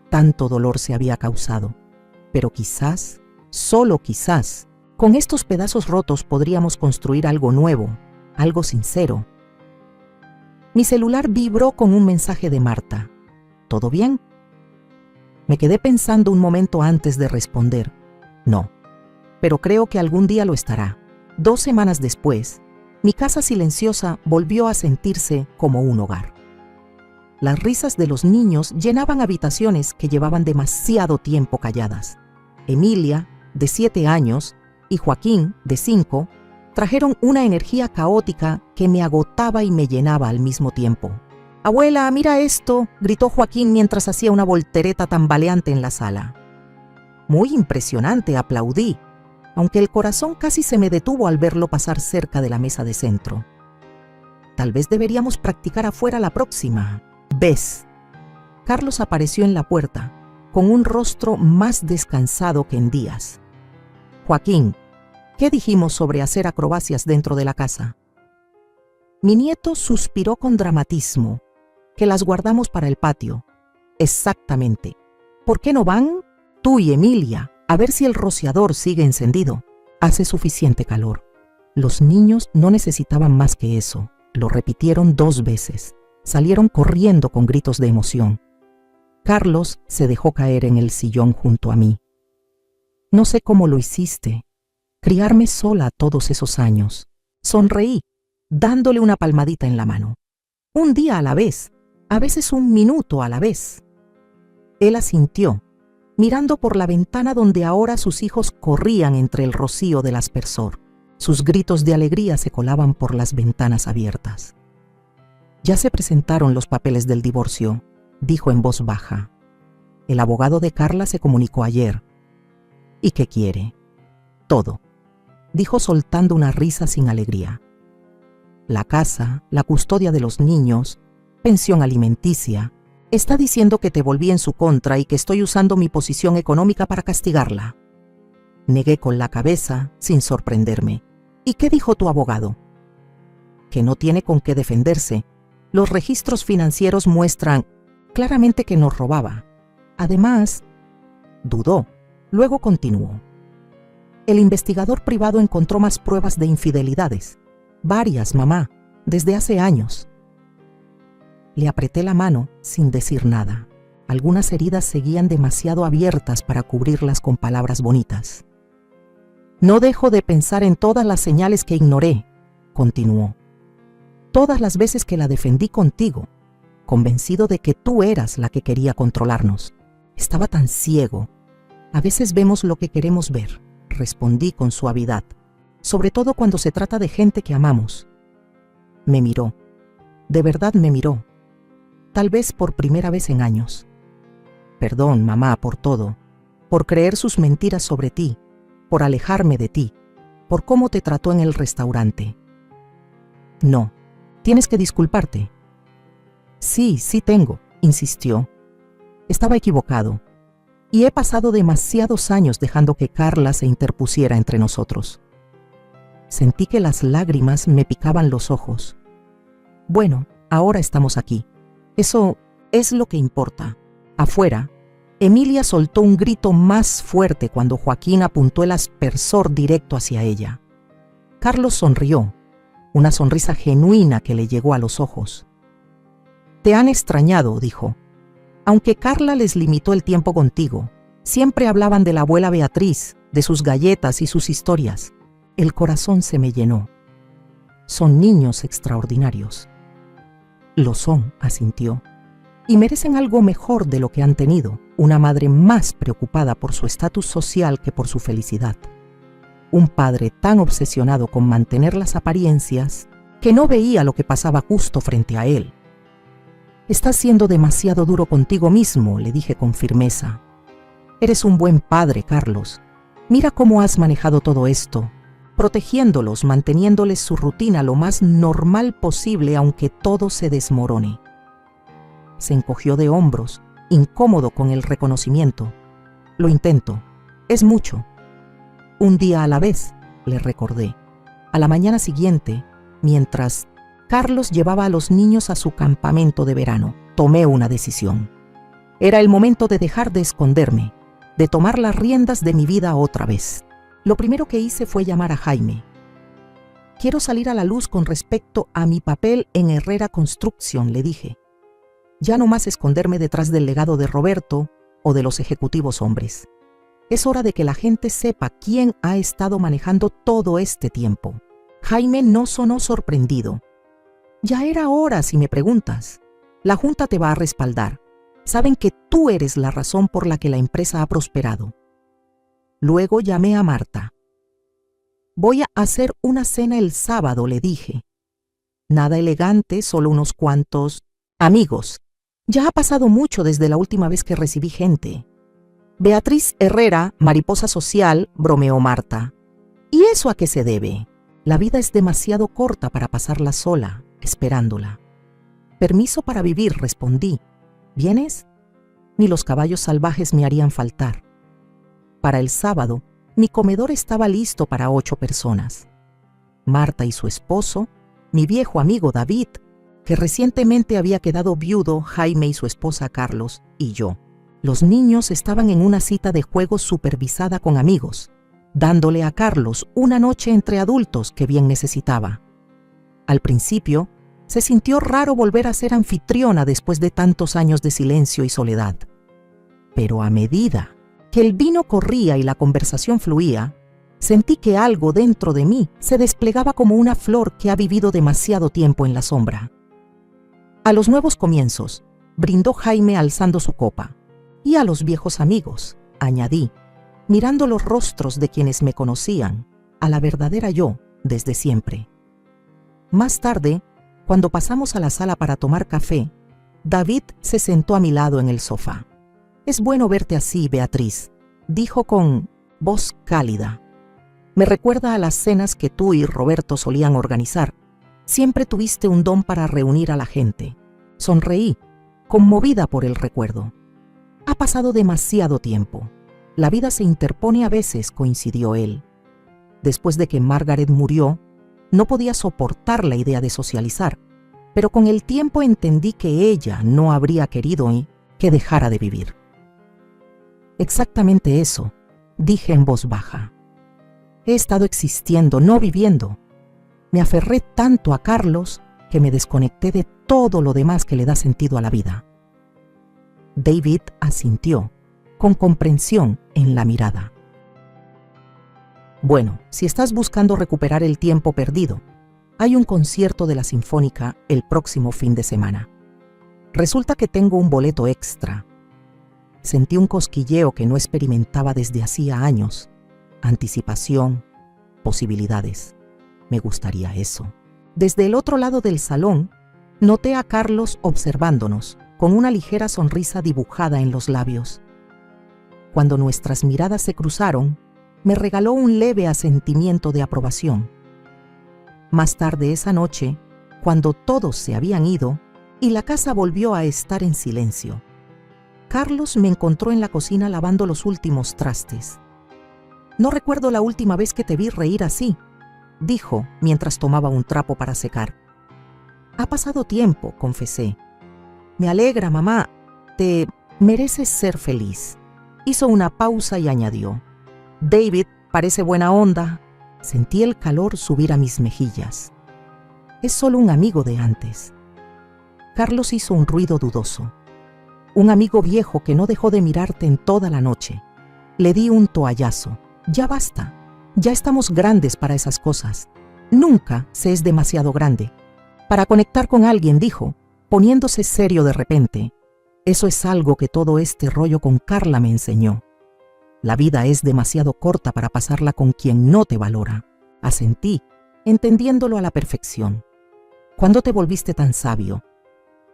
tanto dolor se había causado, pero quizás, solo quizás, con estos pedazos rotos podríamos construir algo nuevo, algo sincero. Mi celular vibró con un mensaje de Marta. «¿Todo bien?». Me quedé pensando un momento antes de responder. «No, pero creo que algún día lo estará». 2 semanas después, Mi casa silenciosa volvió a sentirse como un hogar. Las risas de los niños llenaban habitaciones que llevaban demasiado tiempo calladas. Emilia, de 7 años, y Joaquín, de 5, trajeron una energía caótica que me agotaba y me llenaba al mismo tiempo. «Abuela, mira esto», gritó Joaquín mientras hacía una voltereta tambaleante en la sala. «Muy impresionante», aplaudí, aunque el corazón casi se me detuvo al verlo pasar cerca de la mesa de centro. «Tal vez deberíamos practicar afuera la próxima». «¿Ves?». Carlos apareció en la puerta, con un rostro más descansado que en días. «Joaquín, ¿qué dijimos sobre hacer acrobacias dentro de la casa?». Mi nieto suspiró con dramatismo, que las guardamos para el patio. «Exactamente. ¿Por qué no van tú y Emilia a ver si el rociador sigue encendido? Hace suficiente calor». Los niños no necesitaban más que eso. Lo repitieron 2 veces. Salieron corriendo con gritos de emoción. Carlos se dejó caer en el sillón junto a mí. «No sé cómo lo hiciste. Criarme sola todos esos años». Sonreí, dándole una palmadita en la mano. «Un día a la vez, a veces 1 minuto a la vez». Él asintió, mirando por la ventana donde ahora sus hijos corrían entre el rocío del aspersor. Sus gritos de alegría se colaban por las ventanas abiertas. «Ya se presentaron los papeles del divorcio», dijo en voz baja. «El abogado de Carla se comunicó ayer». «¿Y qué quiere?». «Todo», dijo soltando una risa sin alegría. «La casa, la custodia de los niños, pensión alimenticia. Está diciendo que te volví en su contra y que estoy usando mi posición económica para castigarla». Negué con la cabeza, sin sorprenderme. «¿Y qué dijo tu abogado?». «Que no tiene con qué defenderse. Los registros financieros muestran claramente que nos robaba. Además», dudó, luego continuó. «El investigador privado encontró más pruebas de infidelidades. Varias, mamá, desde hace años». Le apreté la mano sin decir nada. Algunas heridas seguían demasiado abiertas para cubrirlas con palabras bonitas. «No dejo de pensar en todas las señales que ignoré», continuó. «Todas las veces que la defendí contigo, convencido de que tú eras la que quería controlarnos. Estaba tan ciego. A veces vemos lo que queremos ver», respondí con suavidad, «sobre todo cuando se trata de gente que amamos». Me miró. De verdad me miró. Tal vez por primera vez en años. «Perdón, mamá, por todo. Por creer sus mentiras sobre ti. Por alejarme de ti. Por cómo te trató en el restaurante». «No, tienes que disculparte». Sí tengo», insistió. «Estaba equivocado. Y he pasado demasiados años dejando que Carla se interpusiera entre nosotros». Sentí que las lágrimas me picaban los ojos. «Bueno, ahora estamos aquí. Eso es lo que importa». Afuera, Emilia soltó un grito más fuerte cuando Joaquín apuntó el aspersor directo hacia ella. Carlos sonrió, una sonrisa genuina que le llegó a los ojos. «Te han extrañado», dijo. «Aunque Carla les limitó el tiempo contigo, siempre hablaban de la abuela Beatriz, de sus galletas y sus historias». El corazón se me llenó. «Son niños extraordinarios». «Lo son», asintió. «Y merecen algo mejor de lo que han tenido, una madre más preocupada por su estatus social que por su felicidad. Un padre tan obsesionado con mantener las apariencias que no veía lo que pasaba justo frente a él». «Estás siendo demasiado duro contigo mismo», le dije con firmeza. «Eres un buen padre, Carlos. Mira cómo has manejado todo esto, protegiéndolos, manteniéndoles su rutina lo más normal posible aunque todo se desmorone». Se encogió de hombros, incómodo con el reconocimiento. «Lo intento. Es mucho». «Un día a la vez», le recordé. A la mañana siguiente, mientras Carlos llevaba a los niños a su campamento de verano, tomé una decisión. Era el momento de dejar de esconderme, de tomar las riendas de mi vida otra vez. Lo primero que hice fue llamar a Jaime. «Quiero salir a la luz con respecto a mi papel en Herrera Construction», le dije. «Ya no más esconderme detrás del legado de Roberto o de los ejecutivos hombres. Es hora de que la gente sepa quién ha estado manejando todo este tiempo». Jaime no sonó sorprendido. Ya era hora, si me preguntas. La Junta te va a respaldar. Saben que tú eres la razón por la que la empresa ha prosperado. Luego llamé a Marta. Voy a hacer una cena el sábado, le dije. Nada elegante, solo unos cuantos amigos. Ya ha pasado mucho desde la última vez que recibí gente. Beatriz Herrera, mariposa social, bromeó Marta. ¿Y eso a qué se debe? La vida es demasiado corta para pasarla sola, esperándola. Permiso para vivir, respondí. ¿Vienes? Ni los caballos salvajes me harían faltar. Para el sábado, mi comedor estaba listo para 8 personas. Marta y su esposo, mi viejo amigo David, que recientemente había quedado viudo, Jaime y su esposa Carlos, y yo. Los niños estaban en una cita de juegos supervisada con amigos, dándole a Carlos una noche entre adultos que bien necesitaba. Al principio, se sintió raro volver a ser anfitriona después de tantos años de silencio y soledad. Pero a medida que el vino corría y la conversación fluía, sentí que algo dentro de mí se desplegaba como una flor que ha vivido demasiado tiempo en la sombra. A los nuevos comienzos, brindó Jaime alzando su copa. Y a los viejos amigos, añadí, mirando los rostros de quienes me conocían, a la verdadera yo, desde siempre. Más tarde, cuando pasamos a la sala para tomar café, David se sentó a mi lado en el sofá. «Es bueno verte así, Beatriz», dijo con voz cálida. «Me recuerda a las cenas que tú y Roberto solían organizar. Siempre tuviste un don para reunir a la gente». Sonreí, conmovida por el recuerdo. «Ha pasado demasiado tiempo. La vida se interpone a veces», coincidió él. Después de que Margaret murió, no podía soportar la idea de socializar, pero con el tiempo entendí que ella no habría querido que dejara de vivir. «Exactamente eso», dije en voz baja. «He estado existiendo, no viviendo. Me aferré tanto a Carlos que me desconecté de todo lo demás que le da sentido a la vida». David asintió, con comprensión en la mirada. «Bueno, si estás buscando recuperar el tiempo perdido, hay un concierto de la Sinfónica el próximo fin de semana. Resulta que tengo un boleto extra». Sentí un cosquilleo que no experimentaba desde hacía años. Anticipación, posibilidades. Me gustaría eso. Desde el otro lado del salón, noté a Carlos observándonos, con una ligera sonrisa dibujada en los labios. Cuando nuestras miradas se cruzaron, me regaló un leve asentimiento de aprobación. Más tarde esa noche, cuando todos se habían ido y la casa volvió a estar en silencio, Carlos me encontró en la cocina lavando los últimos trastes. «No recuerdo la última vez que te vi reír así», dijo mientras tomaba un trapo para secar. «Ha pasado tiempo», confesé. «Me alegra, mamá. Te mereces ser feliz». Hizo una pausa y añadió: «David parece buena onda». Sentí el calor subir a mis mejillas. «Es solo un amigo de antes». Carlos hizo un ruido dudoso. «Un amigo viejo que no dejó de mirarte en toda la noche». Le di un toallazo. «Ya basta. Ya estamos grandes para esas cosas. Nunca se es demasiado grande para conectar con alguien», dijo, poniéndose serio de repente. «Eso es algo que todo este rollo con Carla me enseñó. La vida es demasiado corta para pasarla con quien no te valora». Asentí, entendiéndolo a la perfección. «¿Cuándo te volviste tan sabio?»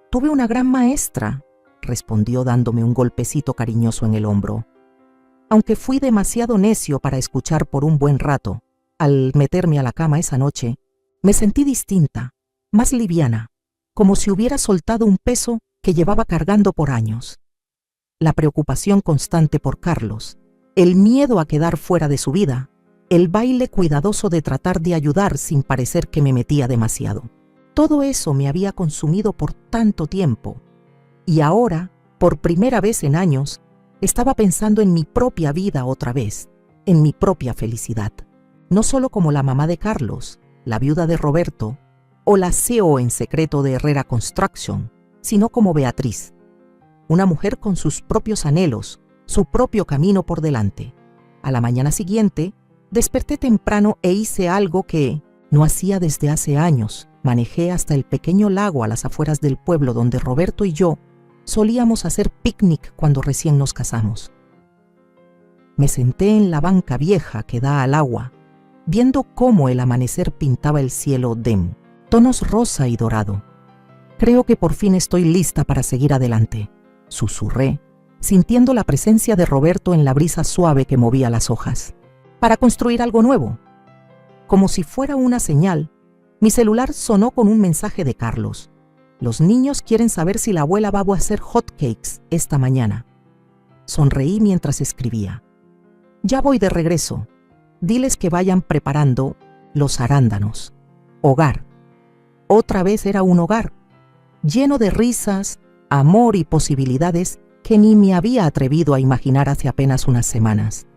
«Tuve una gran maestra», respondió dándome un golpecito cariñoso en el hombro. Aunque fui demasiado necio para escuchar por un buen rato, al meterme a la cama esa noche, me sentí distinta, más liviana, como si hubiera soltado un peso que llevaba cargando por años. La preocupación constante por Carlos, el miedo a quedar fuera de su vida, el baile cuidadoso de tratar de ayudar sin parecer que me metía demasiado. Todo eso me había consumido por tanto tiempo, y ahora, por primera vez en años, estaba pensando en mi propia vida otra vez, en mi propia felicidad. No solo como la mamá de Carlos, la viuda de Roberto, o la CEO en secreto de Herrera Construction, sino como Beatriz, una mujer con sus propios anhelos, su propio camino por delante. A la mañana siguiente, desperté temprano e hice algo que No hacía desde hace años. Manejé hasta el pequeño lago a las afueras del pueblo donde Roberto y yo solíamos hacer picnic cuando recién nos casamos. Me senté en la banca vieja que da al agua, viendo cómo el amanecer pintaba el cielo de tonos rosa y dorado. Creo que por fin estoy lista para seguir adelante, susurré, sintiendo la presencia de Roberto en la brisa suave que movía las hojas. Para construir algo nuevo. Como si fuera una señal, mi celular sonó con un mensaje de Carlos. Los niños quieren saber si la abuela va a hacer hotcakes esta mañana. Sonreí mientras escribía. Ya voy de regreso. Diles que vayan preparando los arándanos. Hogar. Otra vez era un hogar, lleno de risas, amor y posibilidades que ni me había atrevido a imaginar hace apenas unas semanas.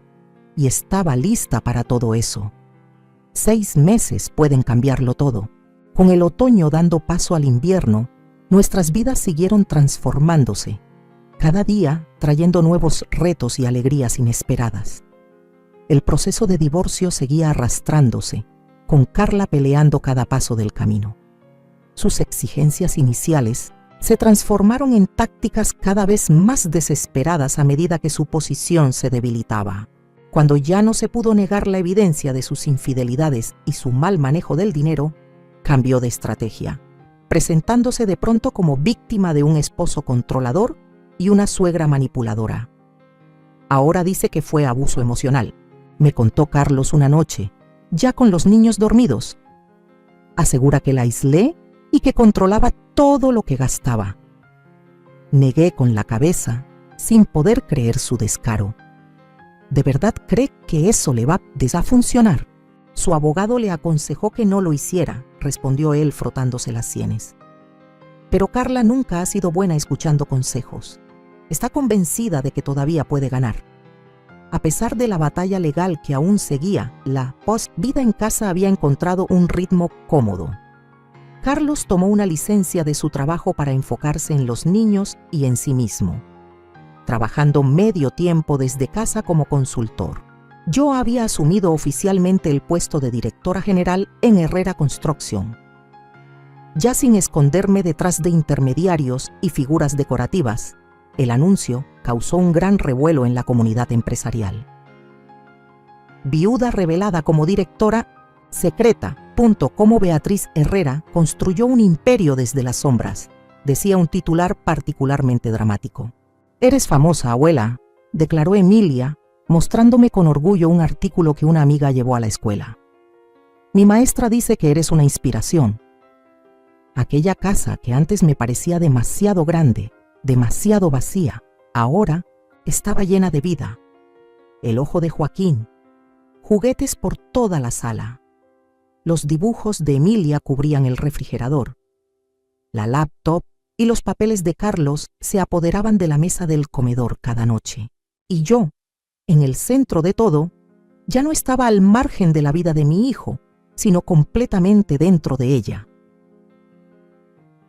Y estaba lista para todo eso. 6 meses pueden cambiarlo todo. Con el otoño dando paso al invierno, nuestras vidas siguieron transformándose, cada día trayendo nuevos retos y alegrías inesperadas. El proceso de divorcio seguía arrastrándose, con Carla peleando cada paso del camino. Sus exigencias iniciales se transformaron en tácticas cada vez más desesperadas a medida que su posición se debilitaba. Cuando ya no se pudo negar la evidencia de sus infidelidades y su mal manejo del dinero, cambió de estrategia, presentándose de pronto como víctima de un esposo controlador y una suegra manipuladora. Ahora dice que fue abuso emocional, me contó Carlos una noche, ya con los niños dormidos. Asegura que la aislé y que controlaba todo lo que gastaba. Negué con la cabeza, sin poder creer su descaro. ¿De verdad cree que eso le va a funcionar? Su abogado le aconsejó que no lo hiciera, respondió él frotándose las sienes. Pero Carla nunca ha sido buena escuchando consejos. Está convencida de que todavía puede ganar. A pesar de la batalla legal que aún seguía, la post-vida en casa había encontrado un ritmo cómodo. Carlos tomó una licencia de su trabajo para enfocarse en los niños y en sí mismo, trabajando medio tiempo desde casa como consultor. Yo había asumido oficialmente el puesto de directora general en Herrera Construction. Ya sin esconderme detrás de intermediarios y figuras decorativas, el anuncio causó un gran revuelo en la comunidad empresarial. Viuda revelada como directora secreta, cómo Beatriz Herrera construyó un imperio desde las sombras, decía un titular particularmente dramático. «Eres famosa, abuela», declaró Emilia, mostrándome con orgullo un artículo que una amiga llevó a la escuela. «Mi maestra dice que eres una inspiración». Aquella casa que antes me parecía demasiado grande, demasiado vacía, ahora estaba llena de vida. El ojo de Joaquín, juguetes por toda la sala. Los dibujos de Emilia cubrían el refrigerador. La laptop y los papeles de Carlos se apoderaban de la mesa del comedor cada noche. Y yo, en el centro de todo, ya no estaba al margen de la vida de mi hijo, sino completamente dentro de ella.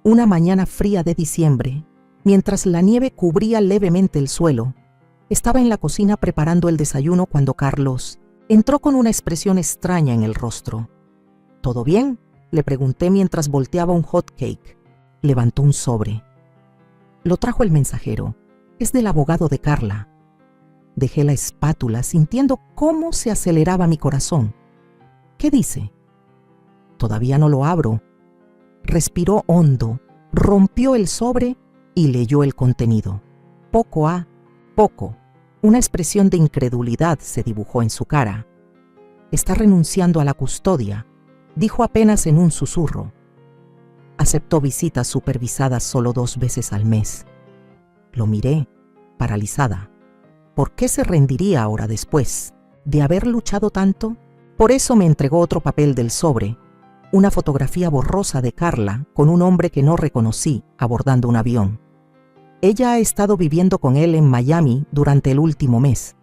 Una mañana fría de diciembre, mientras la nieve cubría levemente el suelo, estaba en la cocina preparando el desayuno cuando Carlos entró con una expresión extraña en el rostro. «¿Todo bien?», le pregunté mientras volteaba un hot cake. Levantó un sobre. Lo trajo el mensajero. Es del abogado de Carla. Dejé la espátula sintiendo cómo se aceleraba mi corazón. «¿Qué dice?» «Todavía no lo abro». Respiró hondo, rompió el sobre y leyó el contenido. Poco a poco, una expresión de incredulidad se dibujó en su cara. «Está renunciando a la custodia», dijo apenas en un susurro. Aceptó visitas supervisadas solo 2 veces al mes. Lo miré, paralizada. ¿Por qué se rendiría ahora después de haber luchado tanto? Por eso me entregó otro papel del sobre, una fotografía borrosa de Carla con un hombre que no reconocí abordando un avión. Ella ha estado viviendo con él en Miami durante el último mes.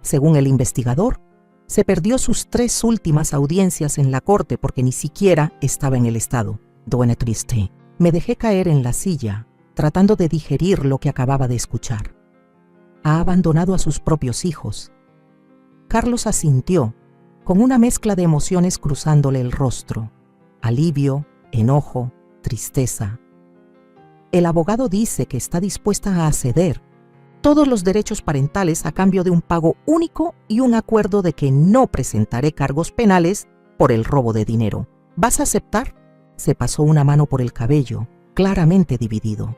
Según el investigador, se perdió sus 3 últimas audiencias en la corte porque ni siquiera estaba en el estado. Duele triste. Me dejé caer en la silla, tratando de digerir lo que acababa de escuchar. Ha abandonado a sus propios hijos. Carlos asintió, con una mezcla de emociones cruzándole el rostro: alivio, enojo, tristeza. El abogado dice que está dispuesta a ceder todos los derechos parentales a cambio de un pago único y un acuerdo de que no presentaré cargos penales por el robo de dinero. ¿Vas a aceptar? Se pasó una mano por el cabello, claramente dividido.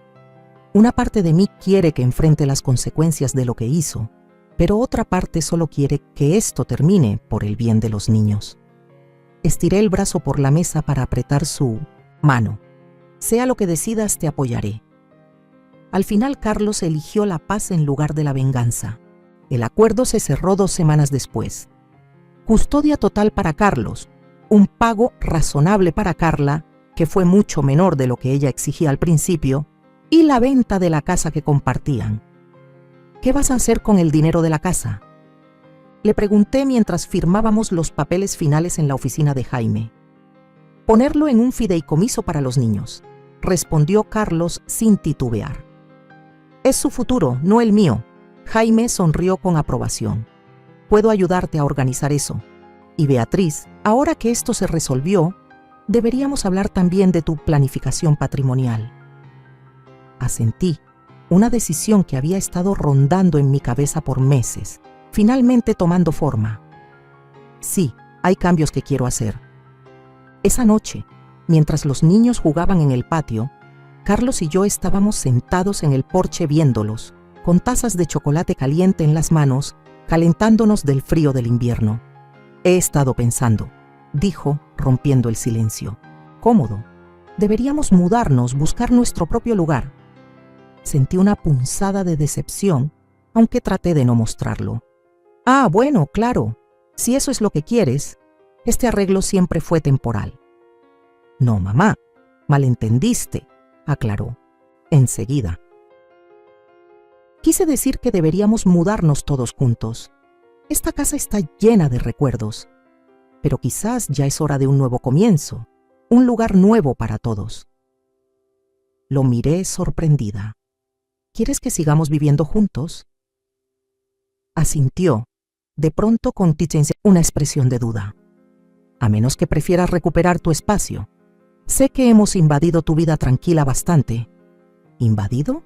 Una parte de mí quiere que enfrente las consecuencias de lo que hizo, pero otra parte solo quiere que esto termine por el bien de los niños. Estiré el brazo por la mesa para apretar su mano. Sea lo que decidas, te apoyaré. Al final, Carlos eligió la paz en lugar de la venganza. El acuerdo se cerró 2 semanas después. Custodia total para Carlos, un pago razonable para Carla, que fue mucho menor de lo que ella exigía al principio, y la venta de la casa que compartían. ¿Qué vas a hacer con el dinero de la casa?, le pregunté mientras firmábamos los papeles finales en la oficina de Jaime. Ponerlo en un fideicomiso para los niños, respondió Carlos sin titubear. Es su futuro, no el mío. Jaime sonrió con aprobación. Puedo ayudarte a organizar eso. Y Beatriz, ahora que esto se resolvió, deberíamos hablar también de tu planificación patrimonial. Asentí, una decisión que había estado rondando en mi cabeza por meses, finalmente tomando forma. Sí, hay cambios que quiero hacer. Esa noche, mientras los niños jugaban en el patio, Carlos y yo estábamos sentados en el porche viéndolos, con tazas de chocolate caliente en las manos, calentándonos del frío del invierno. He estado pensando, dijo, rompiendo el silencio. Cómodo. Deberíamos mudarnos, buscar nuestro propio lugar. Sentí una punzada de decepción, aunque traté de no mostrarlo. Ah, bueno, claro. Si eso es lo que quieres, este arreglo siempre fue temporal. No, mamá, malentendiste, aclaró. Enseguida. Quise decir que deberíamos mudarnos todos juntos. Esta casa está llena de recuerdos, pero quizás ya es hora de un nuevo comienzo, un lugar nuevo para todos. Lo miré sorprendida. ¿Quieres que sigamos viviendo juntos? Asintió, de pronto con una expresión de duda. A menos que prefieras recuperar tu espacio. Sé que hemos invadido tu vida tranquila bastante. ¿Invadido?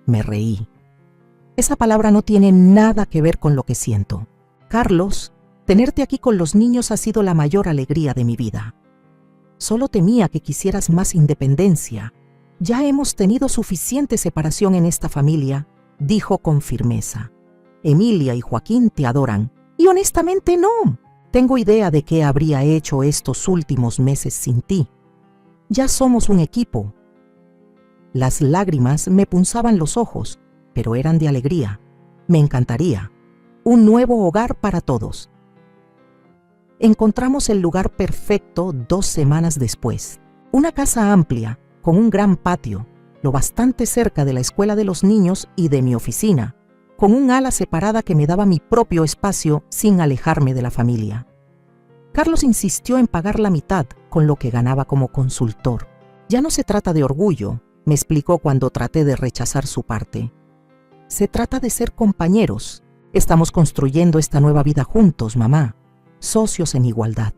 Me reí. Esa palabra no tiene nada que ver con lo que siento. Carlos, tenerte aquí con los niños ha sido la mayor alegría de mi vida. Solo temía que quisieras más independencia. Ya hemos tenido suficiente separación en esta familia, dijo con firmeza. Emilia y Joaquín te adoran. Y honestamente no. Tengo idea de qué habría hecho estos últimos meses sin ti. Ya somos un equipo. Las lágrimas me punzaban los ojos, pero eran de alegría. Me encantaría. Un nuevo hogar para todos. Encontramos el lugar perfecto 2 semanas después. Una casa amplia, con un gran patio, lo bastante cerca de la escuela de los niños y de mi oficina, con un ala separada que me daba mi propio espacio sin alejarme de la familia. Carlos insistió en pagar la mitad con lo que ganaba como consultor. Ya no se trata de orgullo, me explicó cuando traté de rechazar su parte. Se trata de ser compañeros. Estamos construyendo esta nueva vida juntos, mamá, socios en igualdad.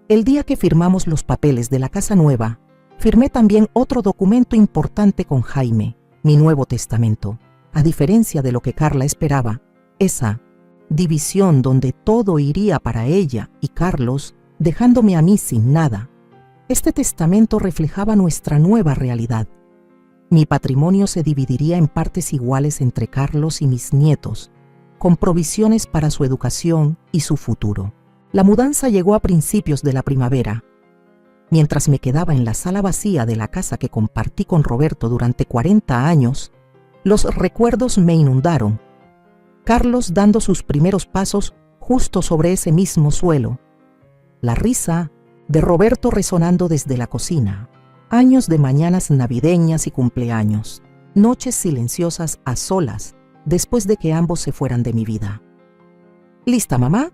El día que firmamos los papeles de la casa nueva, firmé también otro documento importante con Jaime, mi nuevo testamento. A diferencia de lo que Carla esperaba, esa división donde todo iría para ella y Carlos, dejándome a mí sin nada. Este testamento reflejaba nuestra nueva realidad. Mi patrimonio se dividiría en partes iguales entre Carlos y mis nietos, con provisiones para su educación y su futuro. La mudanza llegó a principios de la primavera. Mientras me quedaba en la sala vacía de la casa que compartí con Roberto durante 40 años, los recuerdos me inundaron. Carlos dando sus primeros pasos justo sobre ese mismo suelo. La risa de Roberto resonando desde la cocina. Años de mañanas navideñas y cumpleaños. Noches silenciosas a solas después de que ambos se fueran de mi vida. ¿Lista, mamá?,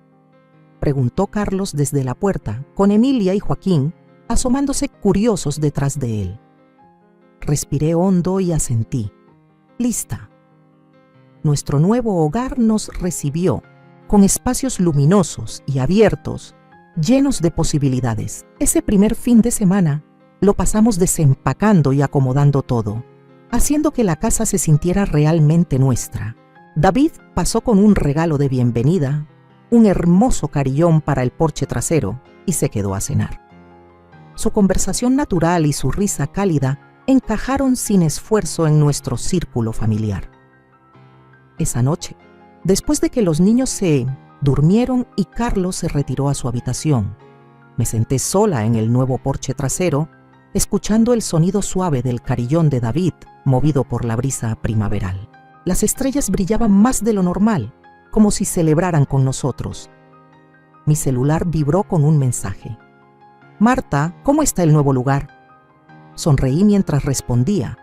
preguntó Carlos desde la puerta, con Emilia y Joaquín asomándose curiosos detrás de él. Respiré hondo y asentí. Lista. Nuestro nuevo hogar nos recibió, con espacios luminosos y abiertos, llenos de posibilidades. Ese primer fin de semana lo pasamos desempacando y acomodando todo, haciendo que la casa se sintiera realmente nuestra. David pasó con un regalo de bienvenida, un hermoso carillón para el porche trasero, y se quedó a cenar. Su conversación natural y su risa cálida encajaron sin esfuerzo en nuestro círculo familiar. Esa noche, después de que los niños se durmieron y Carlos se retiró a su habitación, me senté sola en el nuevo porche trasero, escuchando el sonido suave del carillón de David movido por la brisa primaveral. Las estrellas brillaban más de lo normal, como si celebraran con nosotros. Mi celular vibró con un mensaje. «Marta, ¿cómo está el nuevo lugar?» Sonreí mientras respondía.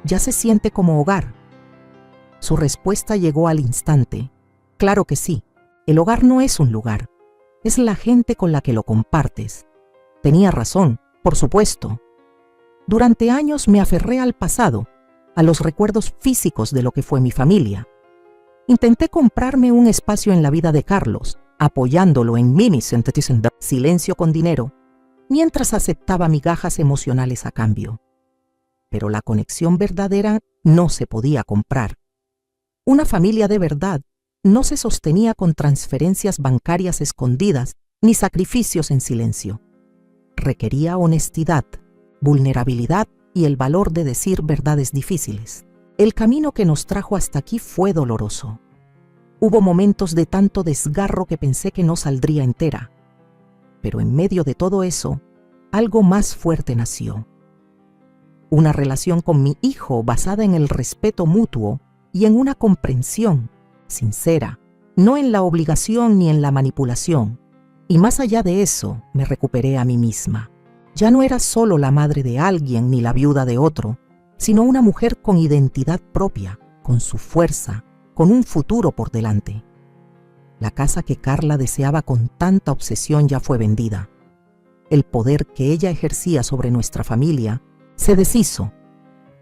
«Ya se siente como hogar». Su respuesta llegó al instante. «Claro que sí. El hogar no es un lugar. Es la gente con la que lo compartes». Tenía razón, por supuesto. Durante años me aferré al pasado, a los recuerdos físicos de lo que fue mi familia. Intenté comprarme un espacio en la vida de Carlos, apoyándolo en silencio con dinero, mientras aceptaba migajas emocionales a cambio. Pero la conexión verdadera no se podía comprar. Una familia de verdad no se sostenía con transferencias bancarias escondidas ni sacrificios en silencio. Requería honestidad, vulnerabilidad y el valor de decir verdades difíciles. El camino que nos trajo hasta aquí fue doloroso. Hubo momentos de tanto desgarro que pensé que no saldría entera. Pero en medio de todo eso, algo más fuerte nació. Una relación con mi hijo basada en el respeto mutuo y en una comprensión sincera, no en la obligación ni en la manipulación. Y más allá de eso, me recuperé a mí misma. Ya no era solo la madre de alguien ni la viuda de otro, sino una mujer con identidad propia, con su fuerza, con un futuro por delante. La casa que Carla deseaba con tanta obsesión ya fue vendida. El poder que ella ejercía sobre nuestra familia se deshizo.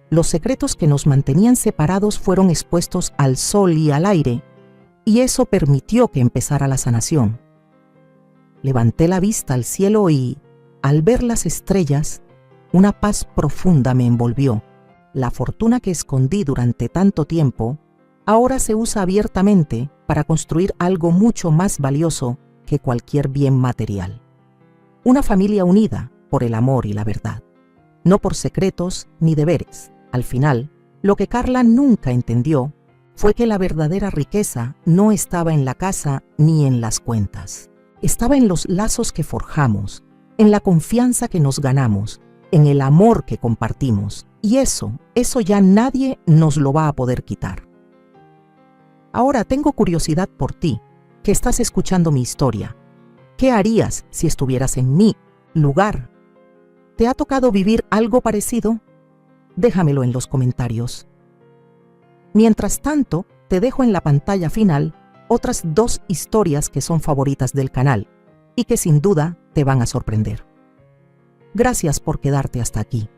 Los secretos que nos mantenían separados fueron expuestos al sol y al aire, y eso permitió que empezara la sanación. Levanté la vista al cielo y, al ver las estrellas, una paz profunda me envolvió. La fortuna que escondí durante tanto tiempo ahora se usa abiertamente para construir algo mucho más valioso que cualquier bien material. Una familia unida por el amor y la verdad, no por secretos ni deberes. Al final, lo que Carla nunca entendió fue que la verdadera riqueza no estaba en la casa ni en las cuentas. Estaba en los lazos que forjamos, en la confianza que nos ganamos, en el amor que compartimos. Y eso ya nadie nos lo va a poder quitar. Ahora tengo curiosidad por ti, que estás escuchando mi historia. ¿Qué harías si estuvieras en mi lugar? ¿Te ha tocado vivir algo parecido? Déjamelo en los comentarios. Mientras tanto, te dejo en la pantalla final otras 2 historias que son favoritas del canal y que sin duda te van a sorprender. Gracias por quedarte hasta aquí.